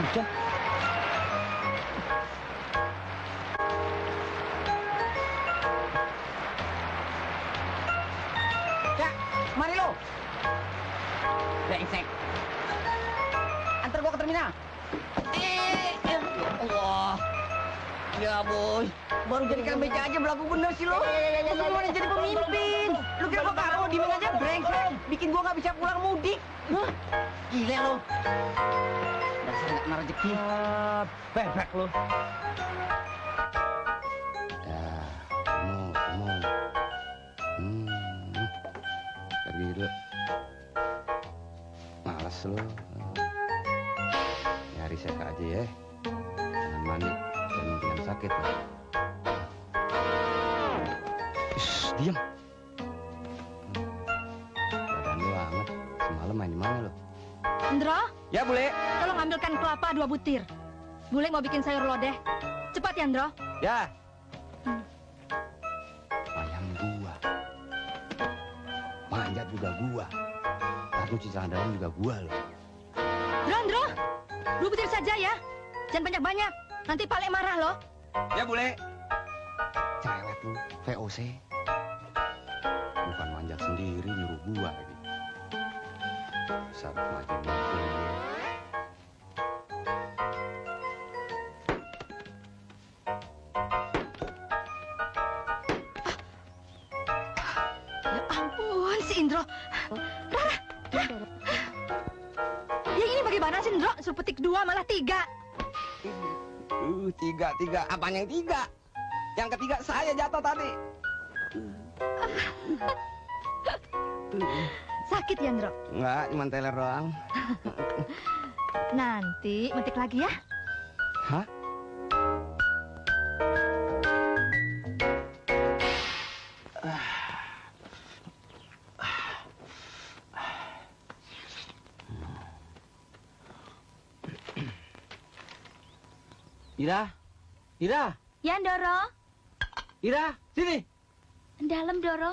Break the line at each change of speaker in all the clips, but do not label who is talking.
hujan.
Ya, mari lo. Brengsek. Antar gua ke terminal. Ya Allah. Ya boy, baru jadi kang beca aja belagu bener sih lo. Lu mau jadi pemimpin. Lu kira gua karo di mana aja brengsek. Bikin gua nggak bisa pulang mudik. Hah? Gila lo. Dasar nggak kena rezeki.
Bebek lo.
Ya, kamu. Pergi dulu. Males lo. Nyari saya aja ya. Jangan mandi. Kemungkinan sakit lo. Diam. Badan lu hangat. Semalam main di mana lo?
Ndro,
Ya, Bule.
tolong ambilkan kelapa 2 butir. Bule mau bikin sayur lodeh. Cepat ya, Ndro.
Ya. Ayam gua. Manjat juga gua. Aku cuci celana dalam juga gua loh.
Ndro, 2 butir saja ya. Jangan banyak-banyak. Nanti Pak Le marah loh.
Ya, Bule. Cerewet lu, VOC. Bukan manjat sendiri, nyuruh gua lagi. Saat makin makin.
Ya ampun, si Indro. Rara. Ya ini bagaimana sih, Indro? Suruh petik 2 malah 3.
Tiga. Apaan yang 3? Yang ketiga saya jatuh tadi.
Sakit ya, Indro?
Enggak, cuma teler doang.
Nanti metik lagi ya.
Hah? Ira,
Ya, Ndoro.
Ira, sini.
Dalam, Ndoro.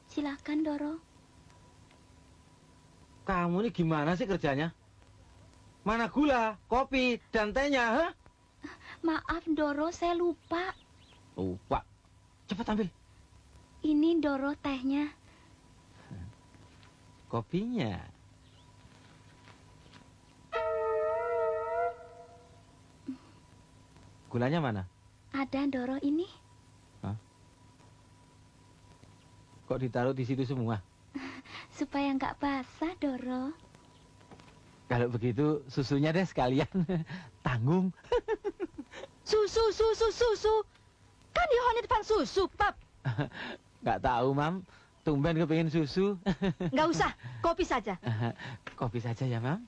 Silakan, Ndoro.
Kamu ini gimana sih kerjanya? Mana gula, kopi, dan tehnya, ha?
Maaf, Ndoro, saya lupa.
Lupa. Cepat ambil.
Ini, Ndoro, tehnya.
Kopinya. Gulanya mana?
Ada, Ndoro, ini.
Kok ditaruh di situ semua?
Supaya nggak basah, Ndoro.
Kalau begitu susunya deh sekalian. Tanggung.
Susu. Kan di depan susu, Pap.
Nggak tahu, Mam. Tumben kepingin susu.
Nggak usah, kopi saja.
Kopi saja ya, Mam.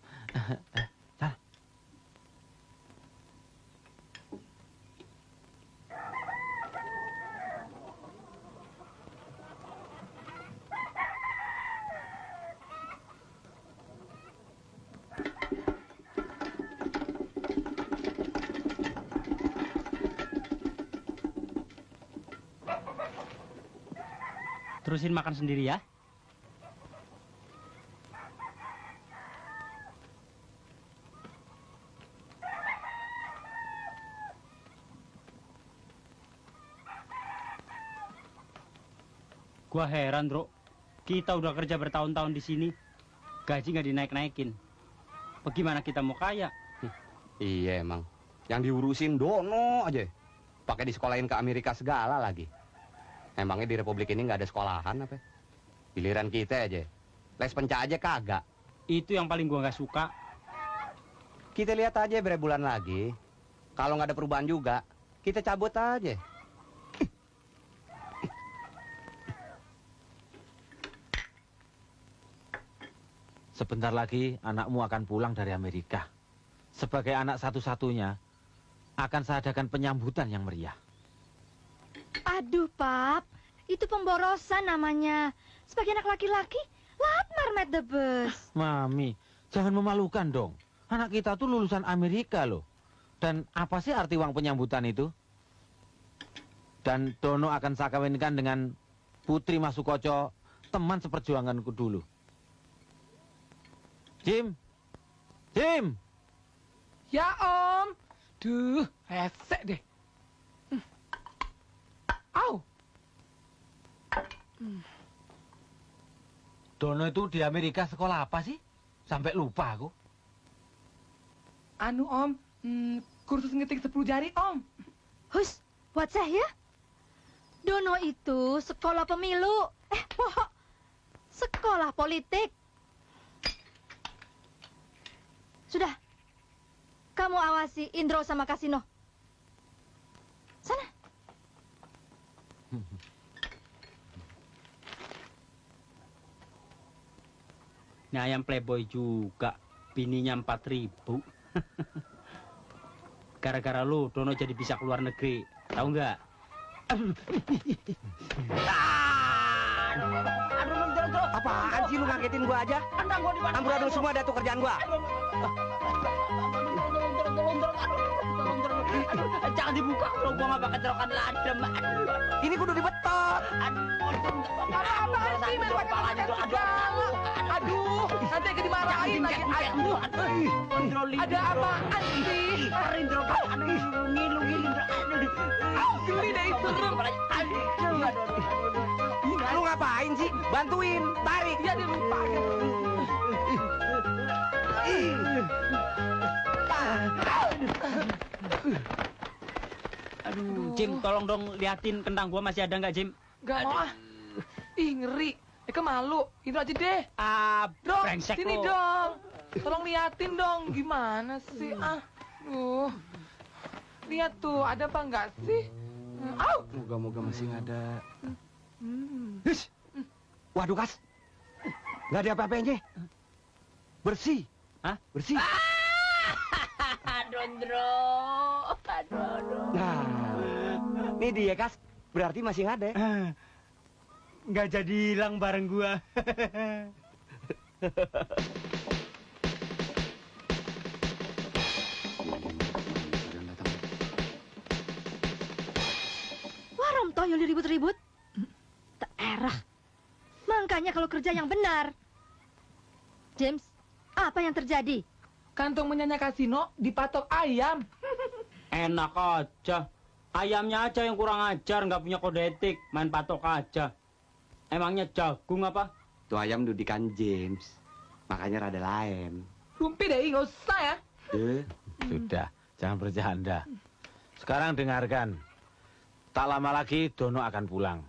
Salah.
Terusin makan sendiri ya. Gua heran, Bro. Kita udah kerja bertahun-tahun di sini. Gaji nggak dinaik-naikin. Bagaimana kita mau kaya?
Iya emang. Yang diurusin dono aja. Pakai disekolahin ke Amerika segala lagi. Emangnya di Republik ini nggak ada sekolahan apa? Giliran kita aja. Les penca aja kagak.
Itu yang paling gua nggak suka.
Kita lihat aja berapa bulan lagi. Kalau nggak ada perubahan juga, kita cabut aja.
Sebentar lagi anakmu akan pulang dari Amerika. Sebagai anak satu-satunya, akan saya adakan penyambutan yang meriah.
Aduh, Pap. Itu pemborosan namanya. Sebagai anak laki-laki, lamar Matt the Bus.
Mami, jangan memalukan dong. Anak kita tuh lulusan Amerika loh. Dan apa sih arti uang penyambutan itu? Dan Dono akan saya kawinkan dengan Putri Mas Sukoco, teman seperjuanganku dulu. Jim! Jim!
Ya Om. Duh, resek deh. Au.
Dono itu di Amerika sekolah apa sih? Sampai lupa aku.
Anu Om, kursus ngetik 10 jari Om.
Hus, buat saya. Dono itu sekolah pemilu. Bohong. Sekolah politik. Sudah. Kamu awasi Indro sama Kasino. Sana.
Ini ayam playboy juga. Bininya 4.000. Gara-gara lu, Dono jadi bisa keluar negeri. Tahu nggak?
Aduh, apaan sih lu ngagetin gua aja? Amburadul semua ada tuh kerjaan gua.
Jangan dibuka, kalau gua nggak bakal cerokan ladem.
Ini kudu dibetot.
Apaan sih main pakai aduh, nanti akan dimarahin lagi. Aduh, ada apaan sih? Geli deh itu.
Lu ngapain sih? Bantuin, tarik.
Ya dilupa.
Aduh, Jim, tolong dong liatin kentang gua masih ada nggak, Jim?
Gak mau ah. Ih, ngeri. Eka malu. Itu aja deh. Dong,
Brengsek
sini
lo.
dong. Tolong liatin dong. Gimana sih? Lihat tuh, ada apa enggak sih? Au!
Moga-moga masih ada. Hish. Waduh, Kas. Nggak ada apa-apanya. Bersih.
Hah?
Bersih.
Dondro.
Nah, ini dia, Kas. Berarti masih ada.
Nggak jadi hilang bareng gua.
Wah, Rom Toyo ribut-ribut. Tak erah. Makanya kalau kerja yang benar. James, apa yang terjadi?
Kantong menyanyi kasino dipatok ayam.
Enak aja. Ayamnya aja yang kurang ajar, nggak punya kode etik, main patok aja. Emangnya jagung apa?
Tuh ayam dudikan James. Makanya rada lain.
Rumpi deh, nggak usah ya.
Sudah, jangan bercanda. Sekarang dengarkan. Tak lama lagi Dono akan pulang.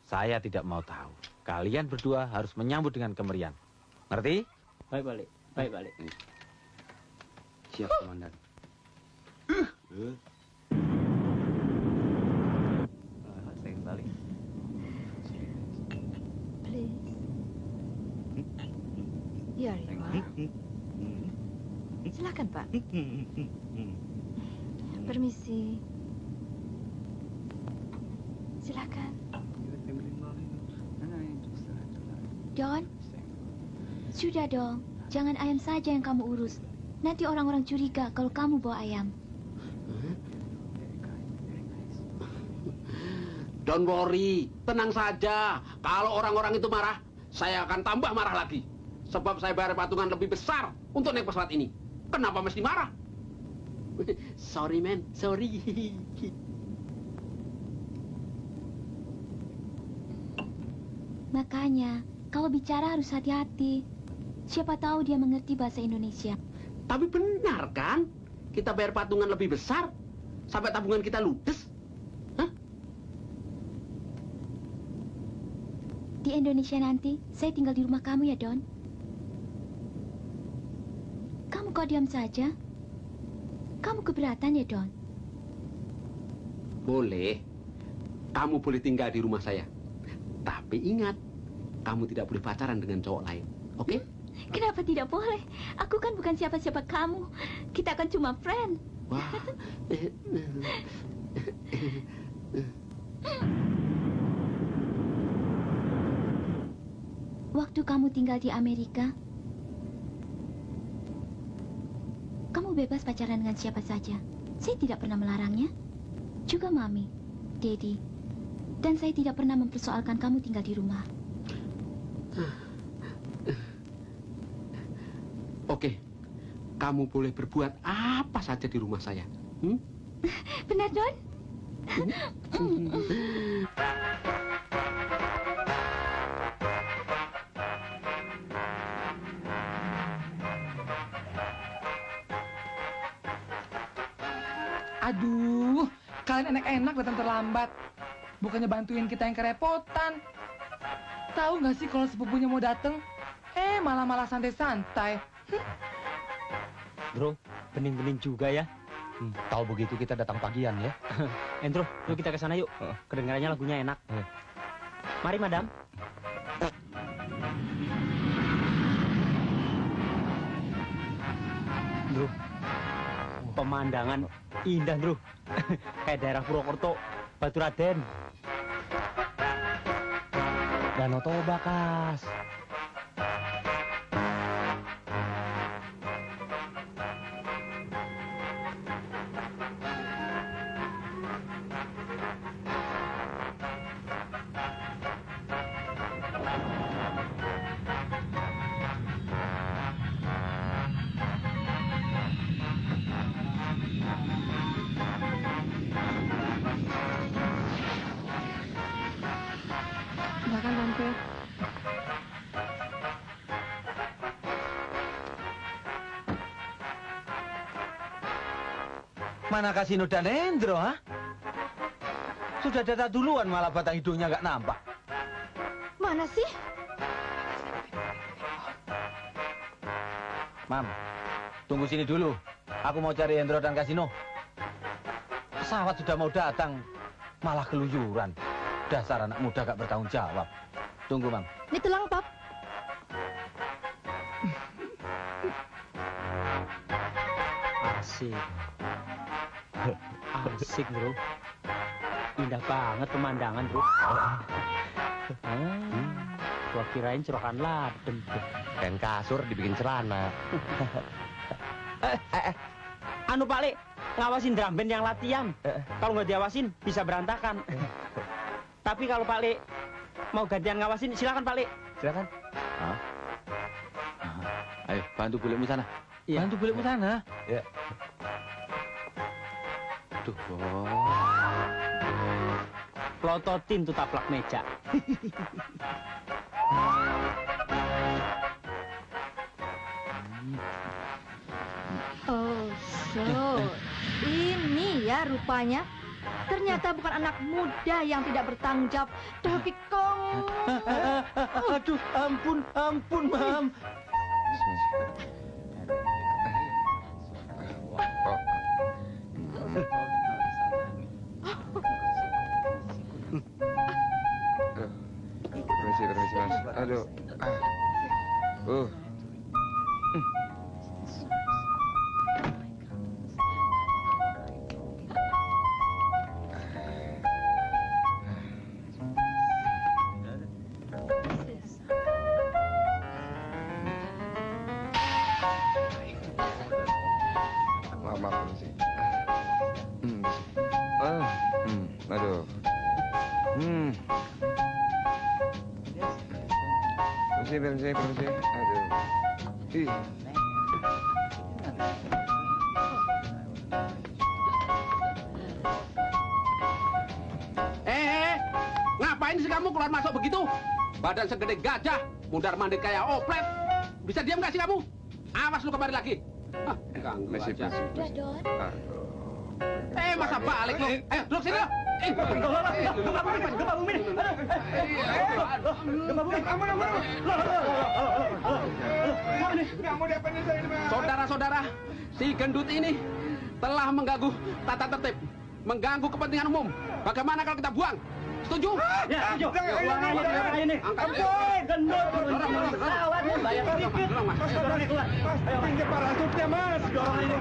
Saya tidak mau tahu. Kalian berdua harus menyambut dengan kemerian. Ngerti?
Baik balik, baik balik.
Siap, Komandan.
Saya balik.
Please. Here you are. Silakan, Pak. Permisi. Silakan.
Don, sudah dong. Jangan ayam saja yang kamu urus. Nanti orang-orang curiga kalau kamu bawa ayam.
Don't worry, tenang saja. Kalau orang-orang itu marah, saya akan tambah marah lagi. Sebab saya bayar patungan lebih besar untuk naik pesawat ini. Kenapa mesti marah? Sorry, man. Sorry.
Makanya, kalau bicara harus hati-hati. Siapa tahu dia mengerti bahasa Indonesia.
Tapi benar kan? Kita bayar patungan lebih besar sampai tabungan kita ludes. Hah?
Di Indonesia nanti, saya tinggal di rumah kamu ya, Don. Kamu kok diam saja? Kamu keberatan ya, Don?
Boleh. Kamu boleh tinggal di rumah saya. Tapi ingat, kamu tidak boleh pacaran dengan cowok lain. Oke?
Kenapa tidak boleh? Aku kan bukan siapa-siapa kamu. Kita kan cuma friend.
Wah.
Waktu kamu tinggal di Amerika, kamu bebas pacaran dengan siapa saja. Saya tidak pernah melarangnya. Juga Mami, Daddy, Dan saya tidak pernah mempersoalkan kamu tinggal di rumah.
Oke, kamu boleh berbuat apa saja di rumah saya.
Benar, Don?
Aduh, kalian enak-enak datang terlambat. Bukannya bantuin kita yang kerepotan. Tahu nggak sih kalau sepupunya mau datang? Malah santai-santai.
Bro, bening-bening juga ya.
Tahu begitu kita datang pagian ya.
Endro, yuk kita ke sana yuk. Kedengarannya lagunya enak. Mari, Madam. Bro, pemandangan indah, Bro. Kayak daerah Purwokerto, Baturaden.
Danau Toba, Kas.
Silakan Tante.
Mana Kasino dan Endro, ha? Sudah datang duluan, malah batang hidungnya nggak nampak.
Mana sih?
Mam, tunggu sini dulu. Aku mau cari Endro dan Kasino. Pesawat sudah mau datang, malah keluyuran. Dasar anak muda gak bertanggung jawab. Tunggu, Mam.
Ini tulang, Pap.
Asik. Asik, Bro. Indah banget pemandangan, Bro. Gua kirain cerokan ladem.
Kain kasur dibikin celana.
Anu Pak Le, ngawasin drum band yang latihan. Kalau nggak diawasin bisa berantakan. Tapi kalau Pak Le mau gantian ngawasin, silakan Pak Le.
Silakan.
Ayo, bantu bulekmu sana.
Iya.
Bantu bulekmu sana.
Ya.
Aduh,
Plototin tuh taplak meja.
Oh, so. Ini ya rupanya. Ternyata bukan anak muda yang tidak bertanggung jawab, tapi kau.
Aduh, ampun, Mam.
Permisi, Mas. Aduh. Maaf, permisi. Aduh. Permisi. Aduh. Ih.
Ngapain sih kamu keluar masuk begitu? Badan segede gajah, mundar-mandir kayak oplet. Bisa diam nggak sih kamu? Awas lu kembali lagi. Ganggu aja.
Sudah, Don.
Masa balik lu? Ayo, duduk sini lo. Gempa bumi. Saudara-saudara, si gendut ini telah mengganggu tata tertib, mengganggu kepentingan umum. Bagaimana kalau kita buang? Setuju?
Ya, setuju. Buang aja ini.
Angkat.
Gendut.
Pesawat
bayar sedikit. Dorongnya keluar. Ayo, pinggir parasutnya, Mas. Dorong ini.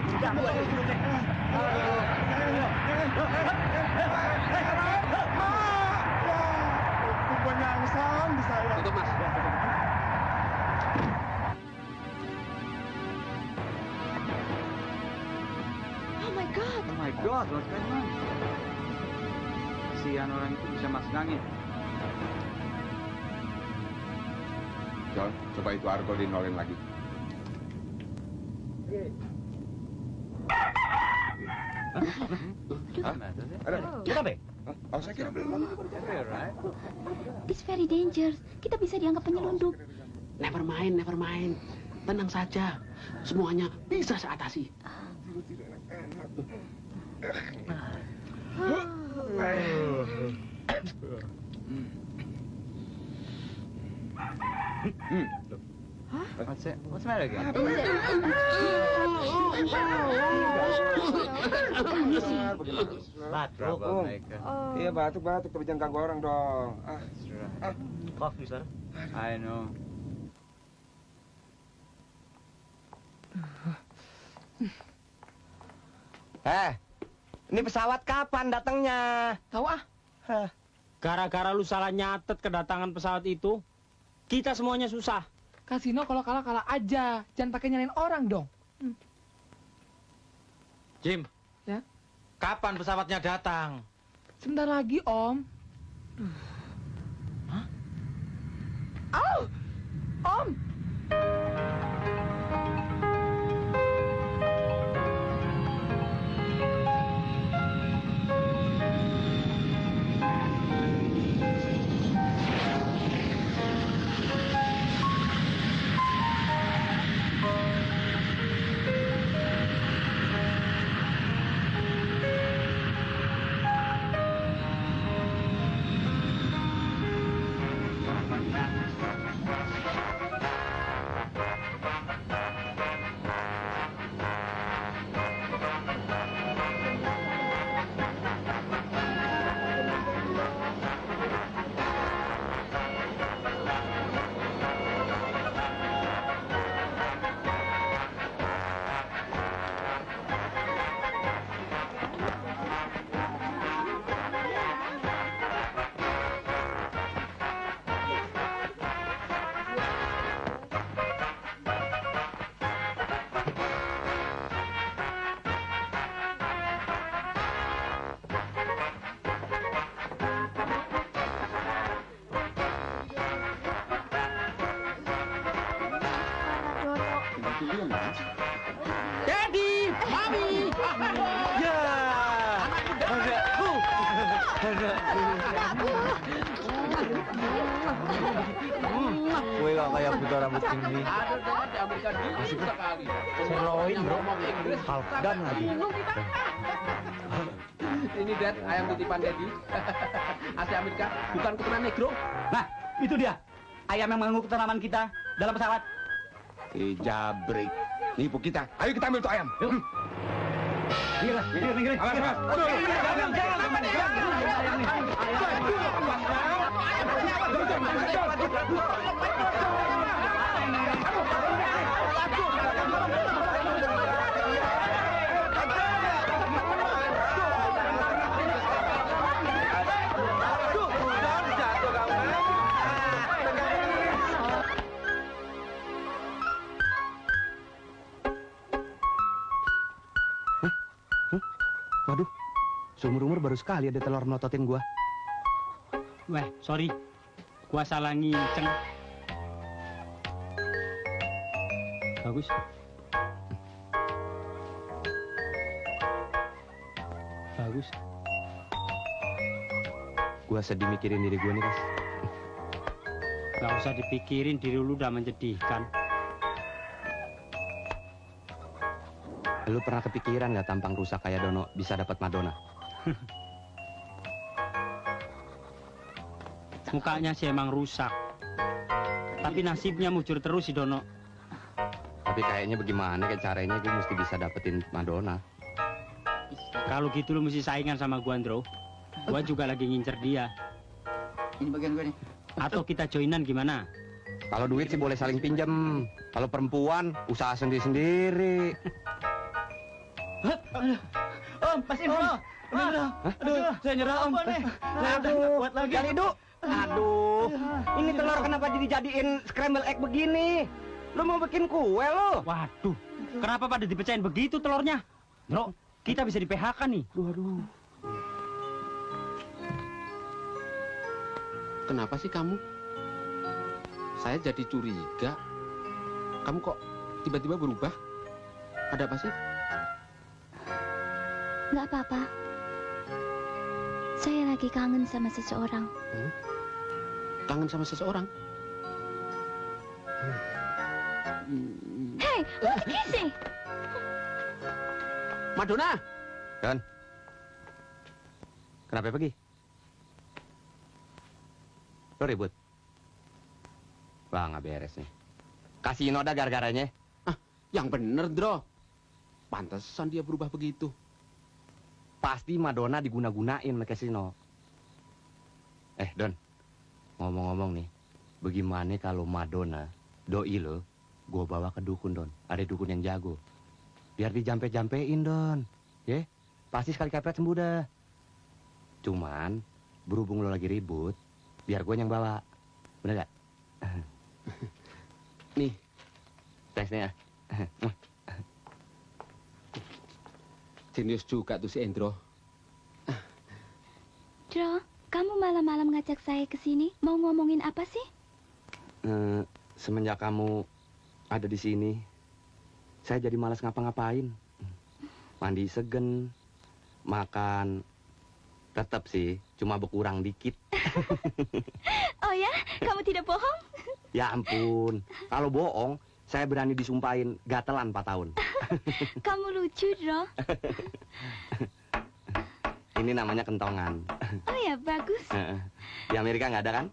Penyangsang di saya.
Tutup, Mas.
Oh my God.
Oh my God, what's going on?
kasihan orang itu bisa masuk angin.
John, coba itu Argo dinolin lagi.
Kenapa?
Oh, saya kira belum.
It's very dangerous. Kita bisa dianggap penyelundup.
Never mind. Tenang saja. Semuanya bisa saya atasi.
What's the matter again?
Batuk. Iya batuk, tapi jangan ganggu orang dong.
Coffee, sir.
I know.
Ini pesawat kapan datangnya?
Tahu ah?
Gara-gara lu salah nyatet kedatangan pesawat itu, kita semuanya susah.
Kasino kalau kalah aja. Jangan pakai nyalain orang dong.
Jim.
Ya?
Kapan pesawatnya datang?
Sebentar lagi, Om. Hah? Au! Om!
Daddy, Mami.
Ya.
Gue gak kayak buta rambut ini.
Ada Dad, di Amerika dingin sekali.
Sirloin, bro. Halfdan lagi.
Ini Dad, ayam titipan Daddy. Asli Amerika, bukan keturunan negro.
Nah, itu dia. Ayam yang mengganggu ketenangan kita dalam pesawat.
Jabrik. Nipu kita. Ayo kita ambil tuh ayam.
Minggir.
Awas.
Waduh, seumur-umur baru sekali ada telur melototin gua.
Weh, sorry. Gua salah nginceng. Bagus. Bagus.
Gua sedih mikirin diri gua nih, Kas.
Gak usah dipikirin, diri lu udah menjadikan.
Lu pernah kepikiran nggak tampang rusak kayak Dono bisa dapat Madonna?
Mukanya sih emang rusak. Tapi nasibnya mujur terus si Dono.
Tapi kayaknya bagaimana kayak caranya gue mesti bisa dapetin Madonna.
Kalau gitu lu mesti saingan sama gua, Andro. Gua juga lagi ngincer dia.
Ini bagian gue nih.
Atau kita joinan gimana?
Kalau duit sih boleh saling pinjam. Kalau perempuan usaha sendiri-sendiri.
Om, Mas Indro. Aduh, saya nyerah, Om. Aduh, buat lagi.
Kali Du. Aduh, ini telur kenapa dijadiin scramble egg begini? Lu mau bikin kue lu?
Waduh, kenapa pada dipecahin begitu telurnya? Bro, kita bisa di PHK nih.
Aduh.
Kenapa sih kamu? Saya jadi curiga. Kamu kok tiba-tiba berubah? Ada apa sih?
Nggak apa-apa. Saya lagi kangen sama seseorang.
Kangen sama seseorang?
Hey, who's kissing?
Madonna!
Don. Kenapa pergi? Lo ribut? Wah, nggak beres nih. Kasino dah gara-garanya.
Yang bener, Dro. Pantesan dia berubah begitu.
Pasti Madonna diguna-gunain sama kasino. Don, ngomong-ngomong nih, bagaimana kalau Madonna, doi lo, gue bawa ke dukun, Don. Ada dukun yang jago. Biar dijampe-jampein, Don. Ya, pasti sekali kepret sembuh dah. Cuman, berhubung lo lagi ribut, biar gue yang bawa. Bener gak?
Nih.
Thanks nih ya.
Jenius juga tuh si Endro.
Dro, kamu malam-malam ngajak saya ke sini. Mau ngomongin apa sih?
Semenjak kamu ada di sini, saya jadi malas ngapa-ngapain. Mandi segen, makan, tetap sih, cuma berkurang dikit.
Oh ya, kamu tidak bohong?
Ya ampun, kalau bohong, saya berani disumpahin gatelan 4 tahun.
Kamu lucu, Dro.
Ini namanya kentongan.
Oh ya, bagus.
Di Amerika nggak ada kan?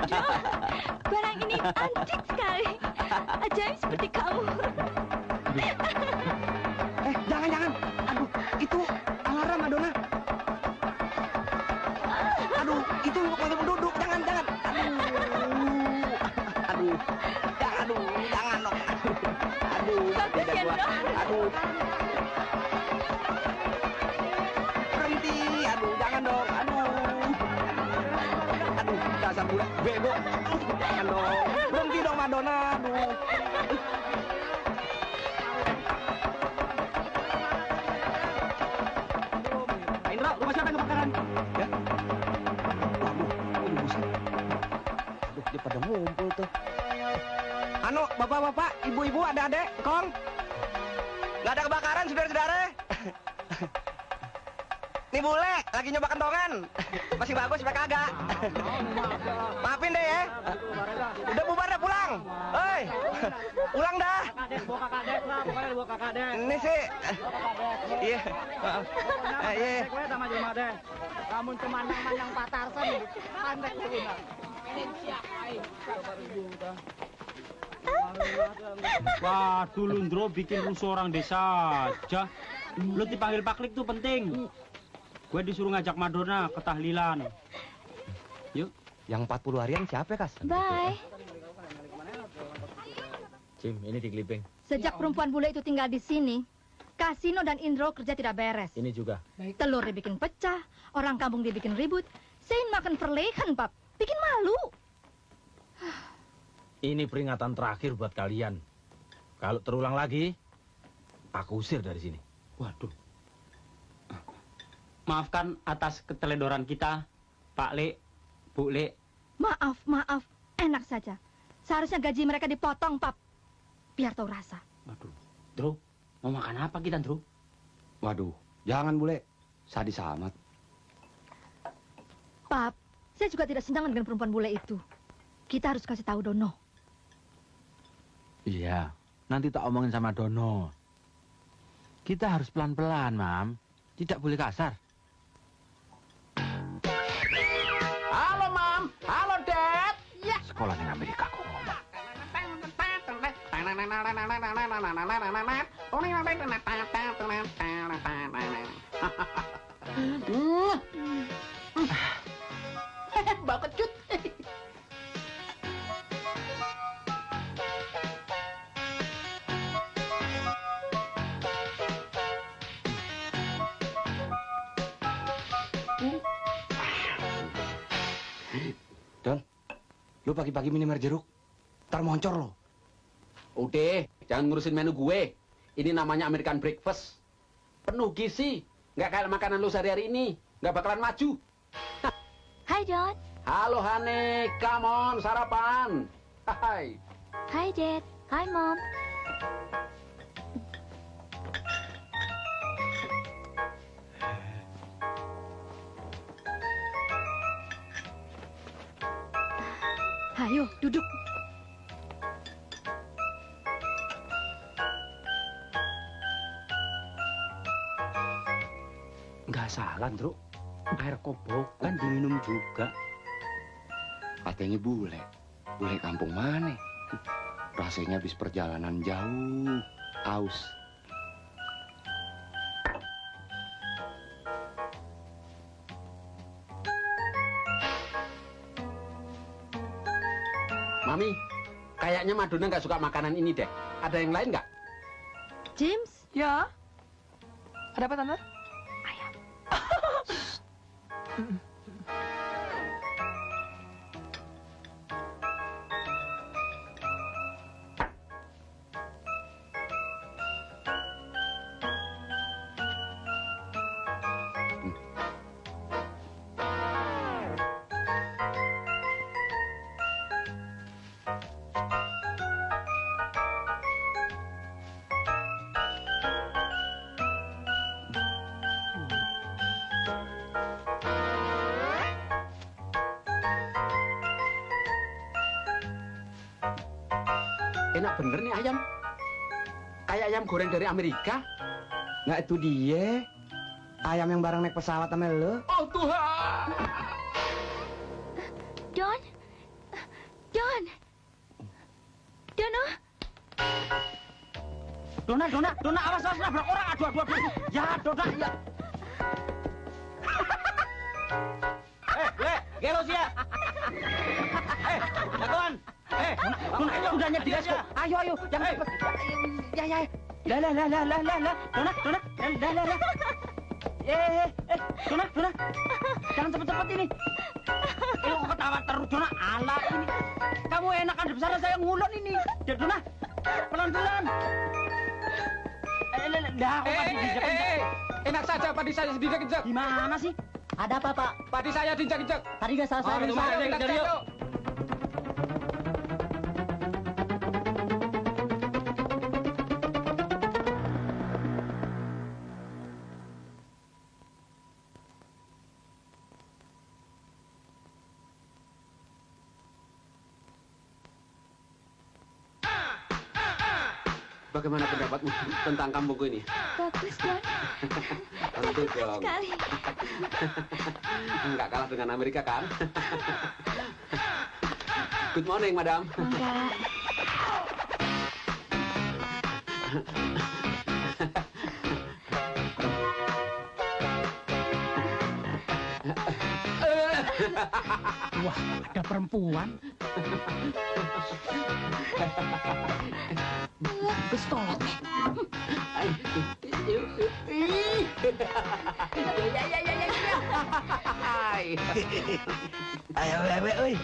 Dro, barang ini antik sekali. Ajaib seperti kamu.
Jangan. Aduh, itu alarm Madonna. Aduh, itu waktu penduduk. Jangan. Aduh, jangan dong.
Bagus ya, Dro?
Aduh. Berhenti. Aduh, jangan dong. Aduh, dasar bule bego. Jangan dong. Berhenti dong, Madonna. Aduh.
Indra, rumah siapa yang kebakaran?
Ya. Waduh, buset. Aduh, dia pada ngumpul tuh. Anu, bapak-bapak, ibu-ibu, adik-adik, kong. Nggak ada kebakaran, saudara-saudara. Nih bule, lagi nyoba kentongan. Masih bagus, sampai kagak. Maafin deh ya. Udah bubar dah, pulang. Hei, pulang dah.
Bawa kakak dek lah, pokoknya bawa kakak dek.
Ini sih. Iya. Iya.
Gue sama jelma deh. Kamu cuma mandang patarsan, pandek guna. Waduh, Lundro bikin rusuh orang desa aja. Lu dipanggil Paklik tuh penting. Gue disuruh ngajak Madonna ke tahlilan. Yuk.
Yang 40 harian siapa ya, Kas?
Bye.
Jim, ini di Keliping.
Sejak perempuan bule itu tinggal di sini, Kasino dan Indro kerja tidak beres.
Ini juga.
Telur dibikin pecah, orang kampung dibikin ribut. Sein makan perlehan, Pap. Bikin malu.
Ini peringatan terakhir buat kalian. Kalau terulang lagi, aku usir dari sini.
Waduh. Maafkan atas keteledoran kita, Pak Le, Bu Le.
Maaf. Enak saja. Seharusnya gaji mereka dipotong, Pap. Biar tahu rasa.
Waduh. Dro, mau makan apa kita, Dro?
Waduh, jangan bule. Sadis amat.
Pap, saya juga tidak senang dengan perempuan bule itu. Kita harus kasih tahu Dono.
Iya, nanti tak omongin sama Dono. Kita harus pelan-pelan, Mam. Tidak boleh kasar.
Halo, Mam. Halo, Dad.
Ya. Sekolah di Amerika kok ngomong.
Bau kecut.
Don, lu pagi-pagi minum air jeruk. Ntar moncor lo.
Udah, jangan ngurusin menu gue. Ini namanya American breakfast. penuh gizi. Nggak kayak makanan lu sehari-hari ini. Nggak bakalan maju.
Hai, Don.
Halo, Hane. Come on, sarapan. Hai.
Hai, Dad. Hai, Mom.
Ayo, duduk.
Nggak salah, Ndro. Air kobokan diminum juga.
Katanya bule. Bule kampung mana? Rasanya habis perjalanan jauh. Aus.
Mami, kayaknya Madonna nggak suka makanan ini deh. Ada yang lain nggak?
James,
Ya? Ada apa, Tante?
Enak bener nih ayam. Kayak ayam goreng dari Amerika.
Nggak itu dia. Ayam yang bareng naik pesawat sama lo.
Oh Tuhan.
Don? Don? Dono?
Dona, awas nabrak orang. Aduh. Ya, Dona, ya. Gelo sih ya. Jagoan. Dona, udah nyet digas kok. Ayo, jangan cepet. Ya. Lah. Dona. Dona. Jangan cepet-cepet ini. Kok ketawa terus, Dona. Alah ini. Kamu enakan di sana, saya ngulon ini. Dona, pelan-pelan. Dah, kok padi dijek-jek.
Enak saja padi saya dijek-jek.
Gimana sih?
Ada apa, Pak?
Padi saya dijek-jek.
Tadi nggak salah saya.
Ayo, kita cek yuk. Bagaimana pendapatmu tentang kampungku ini?
Bagus, Don.
Tentu dong.
Sekali.
Nggak kalah dengan Amerika kan? Good morning, madam.
Enggak.
Wah, ada perempuan.
Bestolot.
Ayo, wewe, oi.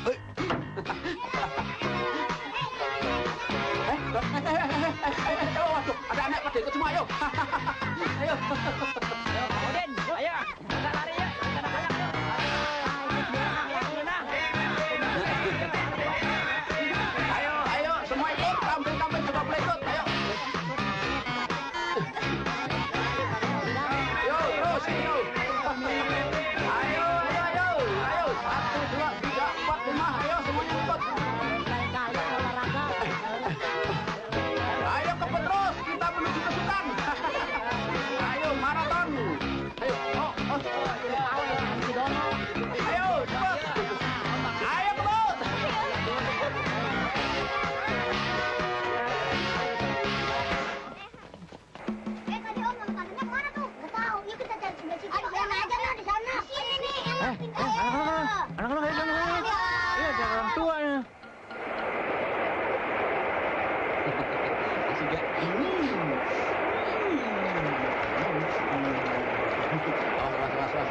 Waduh, ada anak pada ikut semua, ayo. Ayo.
Odin, ayo. Kita lari ya.
Ayo, semua ikut. Kambing juga boleh ikut. Ayo. Ayo, terus. Ayo. 1, 2, 3, 4, 5. Ayo, semuanya ikut. Ayo kebet terus. Kita menuju ke hutan. Ayo, maraton. Ayo, Ayo, cepet. Ayo, kebet.
Tadi Om sama tantenya kemana tuh? Nggak tahu. Yuk kita cari sebelah situ. Ayo, sana aja lah di sana. Sini nih, yang penting.
Anak-anak, iya, ada orang tua ya.
Asik ya? Oh, keras. Lak.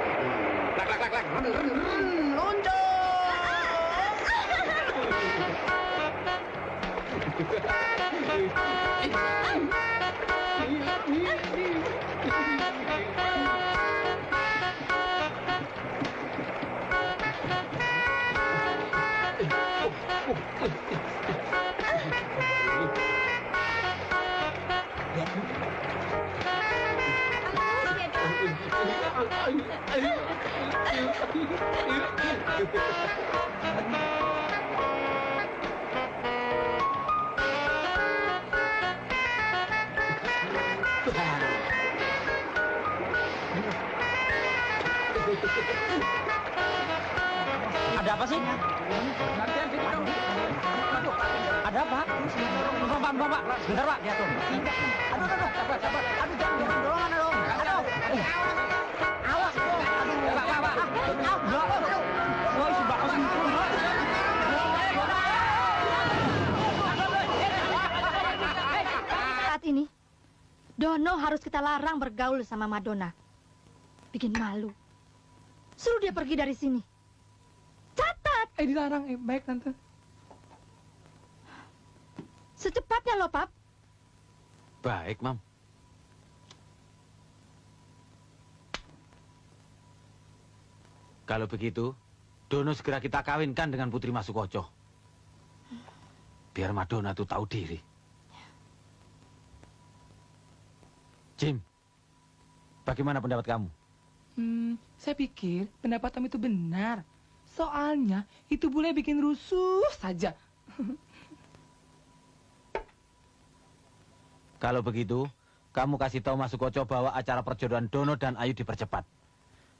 Luncur.
Ada apa sih? Ada apa? Pak. Sebentar, Pak. Lihat, Om.
Aduh, jangan dorongan dong. Aduh. Awas, dong.
Wah, isi bakal sempurna.
Saat ini, Dono harus kita larang bergaul sama Madonna. Bikin malu. Suruh dia pergi dari sini. Catat!
Dilarang. Baik, Tante.
Secepatnya loh, Pap.
Baik, Mam. Kalau begitu, Dono segera kita kawinkan dengan Putri Masukoco. Biar Madonna tuh tahu diri. Jim, bagaimana pendapat kamu?
Saya pikir pendapat Om itu benar. Soalnya itu bule bikin rusuh saja.
Kalau begitu, kamu kasih tahu Masukoco bahwa acara perjodohan Dono dan Ayu dipercepat.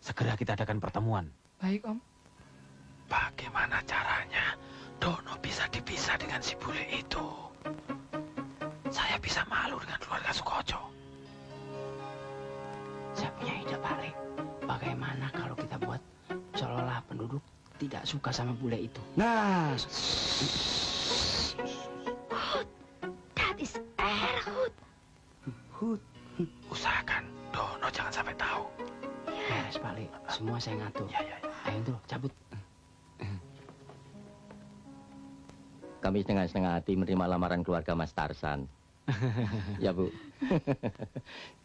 Segera kita adakan pertemuan.
Baik, Om.
Bagaimana caranya Dono bisa dipisah dengan si bule itu? Saya bisa malu dengan keluarga Sukoco.
Saya punya ide, Pak Le. Bagaimana kalau kita buat seolah-olah penduduk tidak suka sama bule itu?
Nah,
That is Erhut.
Hud.
Usahakan Dono jangan sampai tahu.
Beres, Pak Le. Semua saya ngatur.
Ya.
Ayo, tuh, cabut.
Kami setengah hati menerima lamaran keluarga Mas Tarsan. Ya, Bu.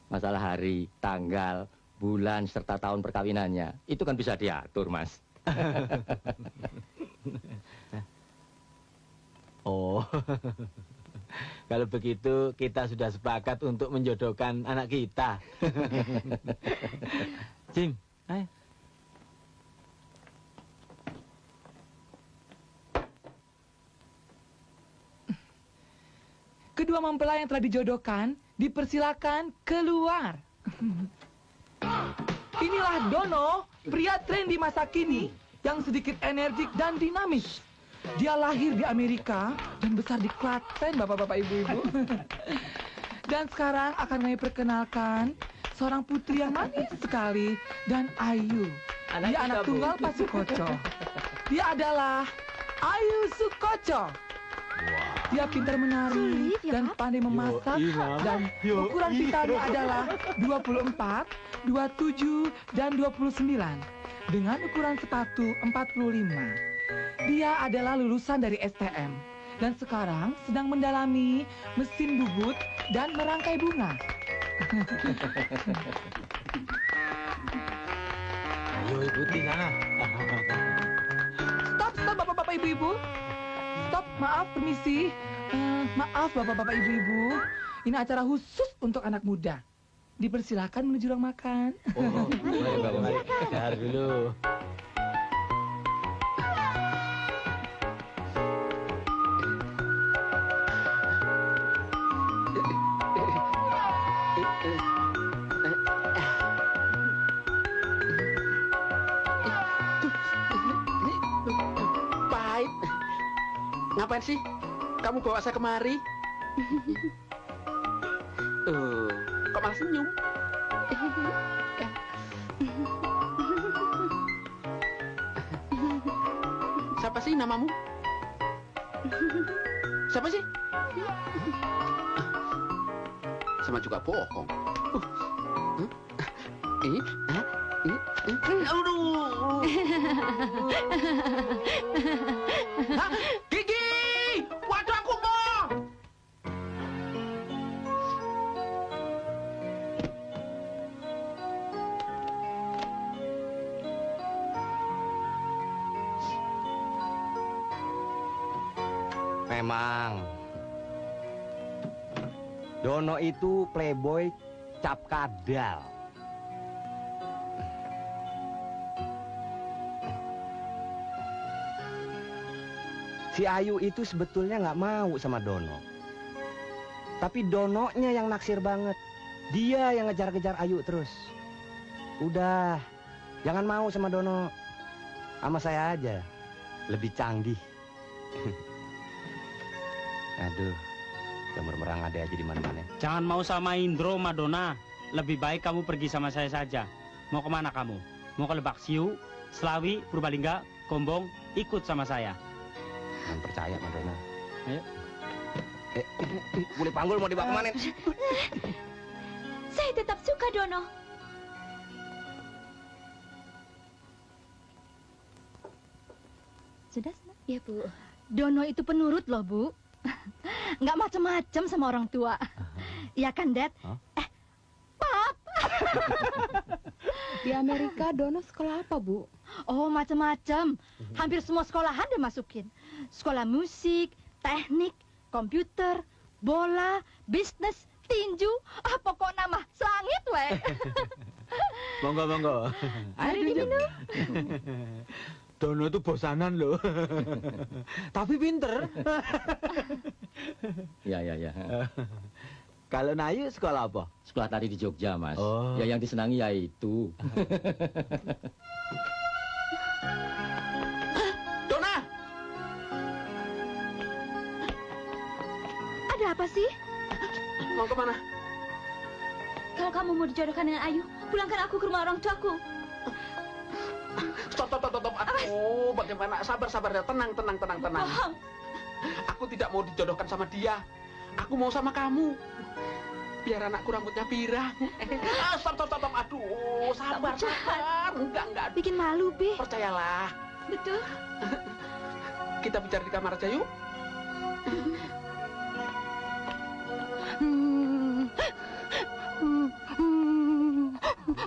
Masalah hari, tanggal, bulan, serta tahun perkawinannya, itu kan bisa diatur, Mas.
Oh, kalau begitu kita sudah sepakat untuk menjodohkan anak kita. Jim, ayo.
Kedua mempelai yang telah dijodohkan dipersilakan keluar. Inilah Dono, pria trendy masa kini yang sedikit energik dan dinamis. Dia lahir di Amerika dan besar di Klaten, bapak-bapak, ibu-ibu. Dan sekarang akan kami perkenalkan seorang putri yang manis sekali dan ayu. Dia anak tunggal Pak Sukoco. Dia adalah Ayu Sukoco. Dia pintar menari dan pandai memasak, dan ukuran vitalnya adalah 24, 27, dan 29 dengan ukuran sepatu 45. Dia adalah lulusan dari STM dan sekarang sedang mendalami mesin bubut dan merangkai bunga.
Ayo ikuti sana.
Stop, bapak-bapak, ibu-ibu. Stop, maaf, permisi. Maaf, bapak-bapak, ibu-ibu. Ini acara khusus untuk anak muda. Dipersilakan menuju ruang makan.
Oh, mari. Dahar dulu.
Pahit. Ngapain sih kamu bawa saya kemari? Kok malah senyum? Siapa sih namamu? Siapa sih? Sama juga bohong. Aduh. Hah? Gigi! Waduh, aku mau!
Memang. Dono itu playboy cap kadal. Si Ayu itu sebetulnya nggak mau sama Dono. Tapi Dononya yang naksir banget. Dia yang ngejar-ngejar Ayu terus. Udah, jangan mau sama Dono. Sama saya aja. Lebih canggih. Aduh, jamur merang ada aja di mana-mana.
Jangan mau sama Indro, Madonna. Lebih baik kamu pergi sama saya saja. Mau kemana kamu? Mau ke Lebak Siu, Selawi, Purbalingga, Gombong? Ikut sama saya.
Jangan percaya, Madonna.
Ayo.
Boleh panggul mau dibawa kemana?
Saya tetap suka Dono.
Sudah, Sena?
Ya, Bu.
Dono itu penurut loh, Bu. Nggak macem-macem sama orang tua. Iya kan, Dad? Pap.
Di Amerika Dono sekolah apa, Bu?
Oh, macem-macem. Hampir semua sekolahan dia masukin. Sekolah musik, teknik, komputer, bola, bisnis, tinju. Pokok nama selangit, we.
Monggo, monggo.
Mari diminum.
Dono itu bosanan loh. Tapi pinter.
Ya.
Kalau Nayu sekolah apa?
Sekolah tari di Jogja, Mas.
Oh.
Ya yang disenangi ya itu.
Dona!
Ada apa sih?
Mau kemana?
Kalau kamu mau dijodohkan dengan Ayu, pulangkan aku ke rumah orang tuaku.
Stop. Aduh, bagaimana? Sabar. Tenang.
Bohong.
Aku tidak mau dijodohkan sama dia. Aku mau sama kamu. Biar anakku rambutnya pirang. Stop. Aduh, sabar. Enggak.
Bikin malu, Bi.
Percayalah.
Betul.
Kita bicara di kamar aja yuk.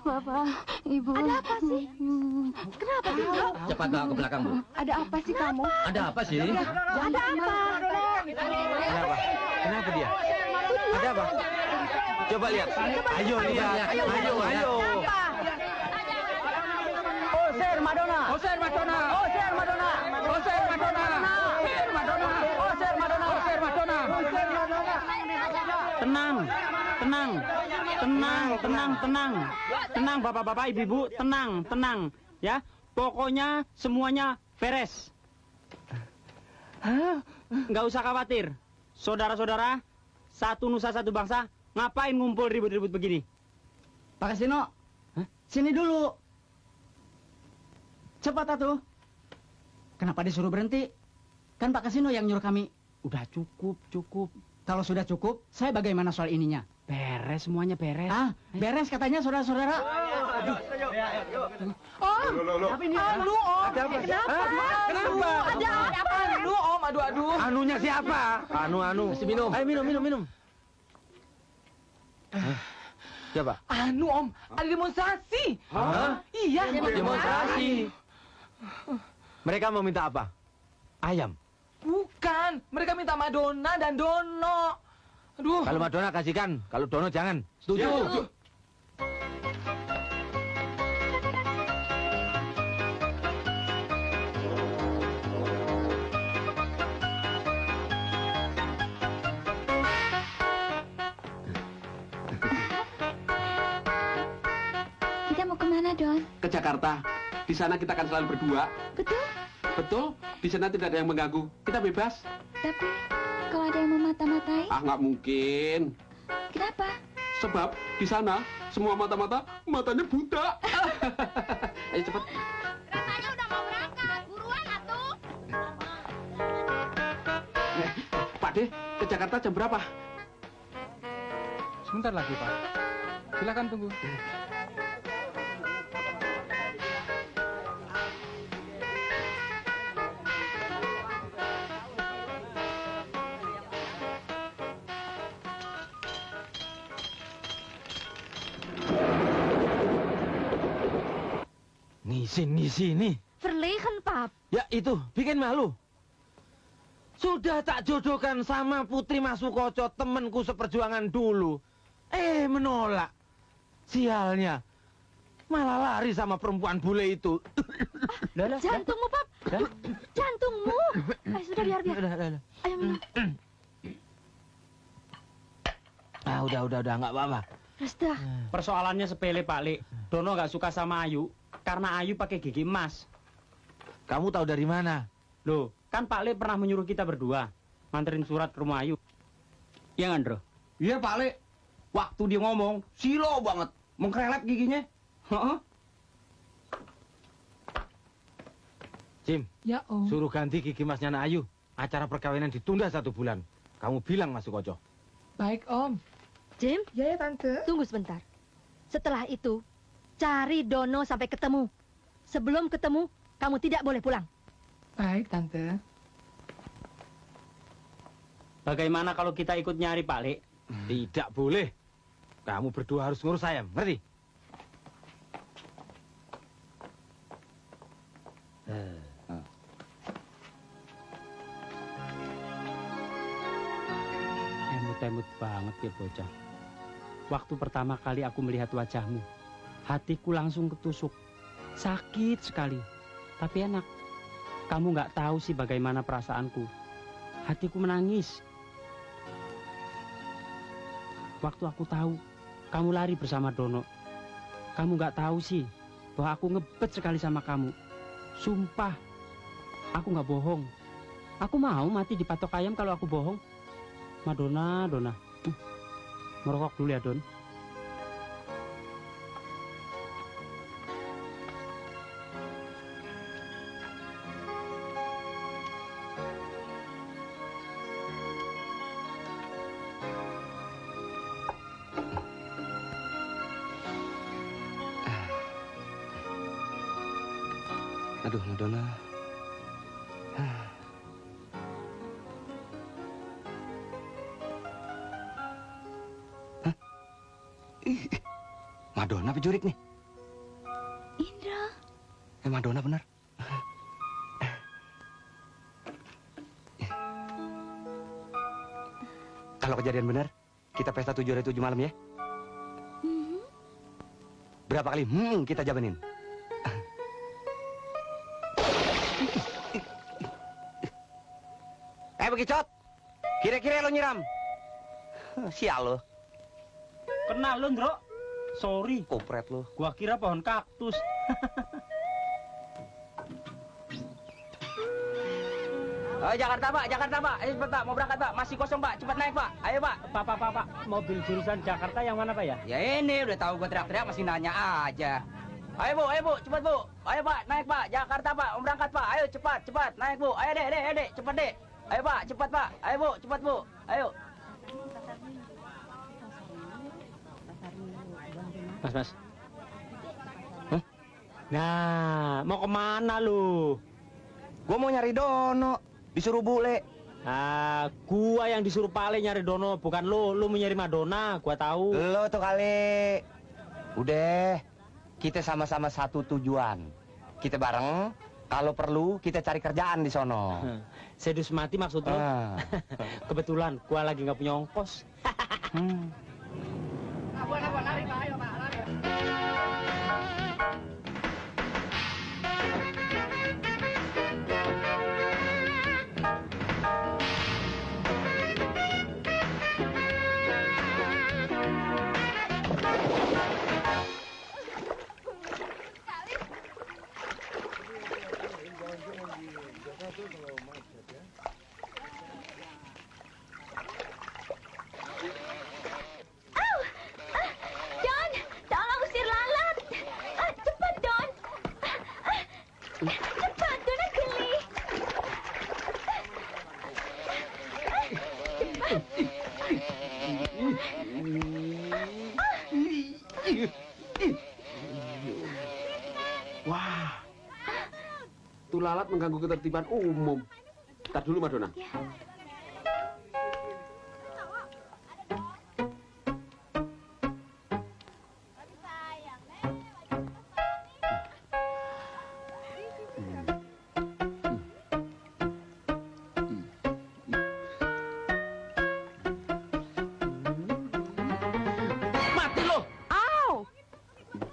Bapak, Ibu.
Ada apa sih? Kenapa sih?
Cepat bawa ke belakang, Bu.
Ada apa sih kamu?
Ada apa sih?
Ada apa?
Kenapa dia? Ada apa? Coba lihat. Ayo lihat. Ayo.
Oser Madonna.
Tenang, bapak-bapak, ibu-ibu, tenang, ya. Pokoknya semuanya beres. Nggak usah khawatir. Saudara-saudara, satu nusa satu bangsa, ngapain ngumpul ribut-ribut begini?
Pak Kasino, sini dulu. Cepat atuh. Kenapa disuruh berhenti? Kan Pak Kasino yang nyuruh kami.
Udah cukup.
Kalau sudah cukup, saya bagaimana soal ininya?
Beres, semuanya beres.
Beres katanya saudara-saudara.
Apa ini? Aduh, Om.
Ada apa?
Kenapa?
Ada apa?
Aduh, Om. Aduh.
Anunya siapa? Anu.
Mesti minum.
Ayo minum. Siapa?
Om. Ada demonstrasi.
Hah?
Iya.
Demonstrasi. Mereka mau minta apa? Ayam.
Bukan. Mereka minta Madonna dan Dono. Aduh.
Kalau Madonna kasihkan, kalau Dono jangan. Setuju.
Kita mau kemana, Don?
Ke Jakarta. Di sana kita akan selalu berdua. Betul. Di sana tidak ada yang mengganggu. Kita bebas.
Tapi kalau ada yang memata-matai,
Nggak mungkin.
kenapa?
Sebab di sana semua matanya buta. Ayo cepat.
Katanya udah mau berangkat. Buruan atuh.
Pak De, ke Jakarta jam berapa?
Sebentar lagi, Pak. Silakan tunggu.
Sini.
Verlegen, Pap.
Ya itu, bikin malu. Sudah tak jodohkan sama Putri Mas Sukoco, temanku seperjuangan dulu. Menolak. Sialnya. Malah lari sama perempuan bule itu.
Jantungmu, Pap. Jantungmu. Ayo, sudah biar. Ayo minum.
Udah, nggak apa-apa.
Sudah.
Persoalannya sepele, Pak Lek. Dono nggak suka sama Ayu karena Ayu pakai gigi emas.
Kamu tahu dari mana?
Loh, kan Pak Lek pernah menyuruh kita berdua nganterin surat ke rumah Ayu. Iya, Andro?
Iya, Pak Lek. Waktu dia ngomong, silo banget. Mengkrelet giginya.
Jim,
Ya, Om.
suruh ganti gigi masnya Nak Ayu. Acara perkawinan ditunda 1 bulan. Kamu bilang Mas Sukoco.
Baik, Om.
Jim,
Ya, Tante.
tunggu sebentar. Setelah itu, cari Dono sampai ketemu. Sebelum ketemu, kamu tidak boleh pulang.
Baik, Tante.
Bagaimana kalau kita ikut nyari Pak Lek?
Tidak boleh. Kamu berdua harus ngurus saya, ngerti?
Emut-emut banget ya bocah. Waktu pertama kali aku melihat wajahmu, hatiku langsung ketusuk. Sakit sekali, tapi enak. Kamu nggak tahu sih bagaimana perasaanku. Hatiku menangis. Waktu aku tahu kamu lari bersama Dono. Kamu nggak tahu sih bahwa aku ngebet sekali sama kamu. Sumpah, aku nggak bohong. Aku mau mati dipatok ayam kalau aku bohong. Madonna. Merokok dulu ya, Don.
Aduh, Madonna. Madonna apa jurik nih?
Indra.
Madonna bener. Kalau kejadian benar, kita pesta 7 hari 7 malam ya. Berapa kali kita jabanin? Bekicot, kira-kira lo nyiram? Sial lo.
Kena lo, Ndro. Sorry.
Kopret lo.
Gua kira pohon kaktus.
Jakarta, Pak. Ayo cepat, Pak. Mau berangkat, Pak. Masih kosong, Pak. Cepat naik, Pak. Ayo, Pak.
Pak. Mobil jurusan Jakarta yang mana, Pak ya?
Ya ini, udah tahu gua teriak-teriak masih nanya aja. Ayo, Bu. Cepat, Bu. Ayo, Pak. Naik, Pak. Jakarta, Pak. Mau berangkat, Pak. Ayo, cepat. Naik, Bu. Ayo, Dek. Cepat, Dek. Ayo, Pak. Cepat, Pak. Ayo, Bu. Cepat, Bu. Ayo.
Mas. Hah? Nah, mau kemana lu?
Gua mau nyari Dono. Disuruh bule.
Gua yang disuruh Pak Le nyari Dono, bukan lu. Lu mau nyari Madonna, gua tahu.
Lo tuh kali. Udah, kita sama-sama satu tujuan. Kita bareng, kalau perlu kita cari kerjaan di sono.
Sedus mati maksud lu? Kebetulan gua lagi nggak punya ongkos.
Lari, Pak. Ayo, Pak. Lari.
Don, tolong usir lalat. Cepat, Don. Cepat, Dona geli.
Wah. Tuh lalat mengganggu ketertiban umum. Tar dulu, Madonna.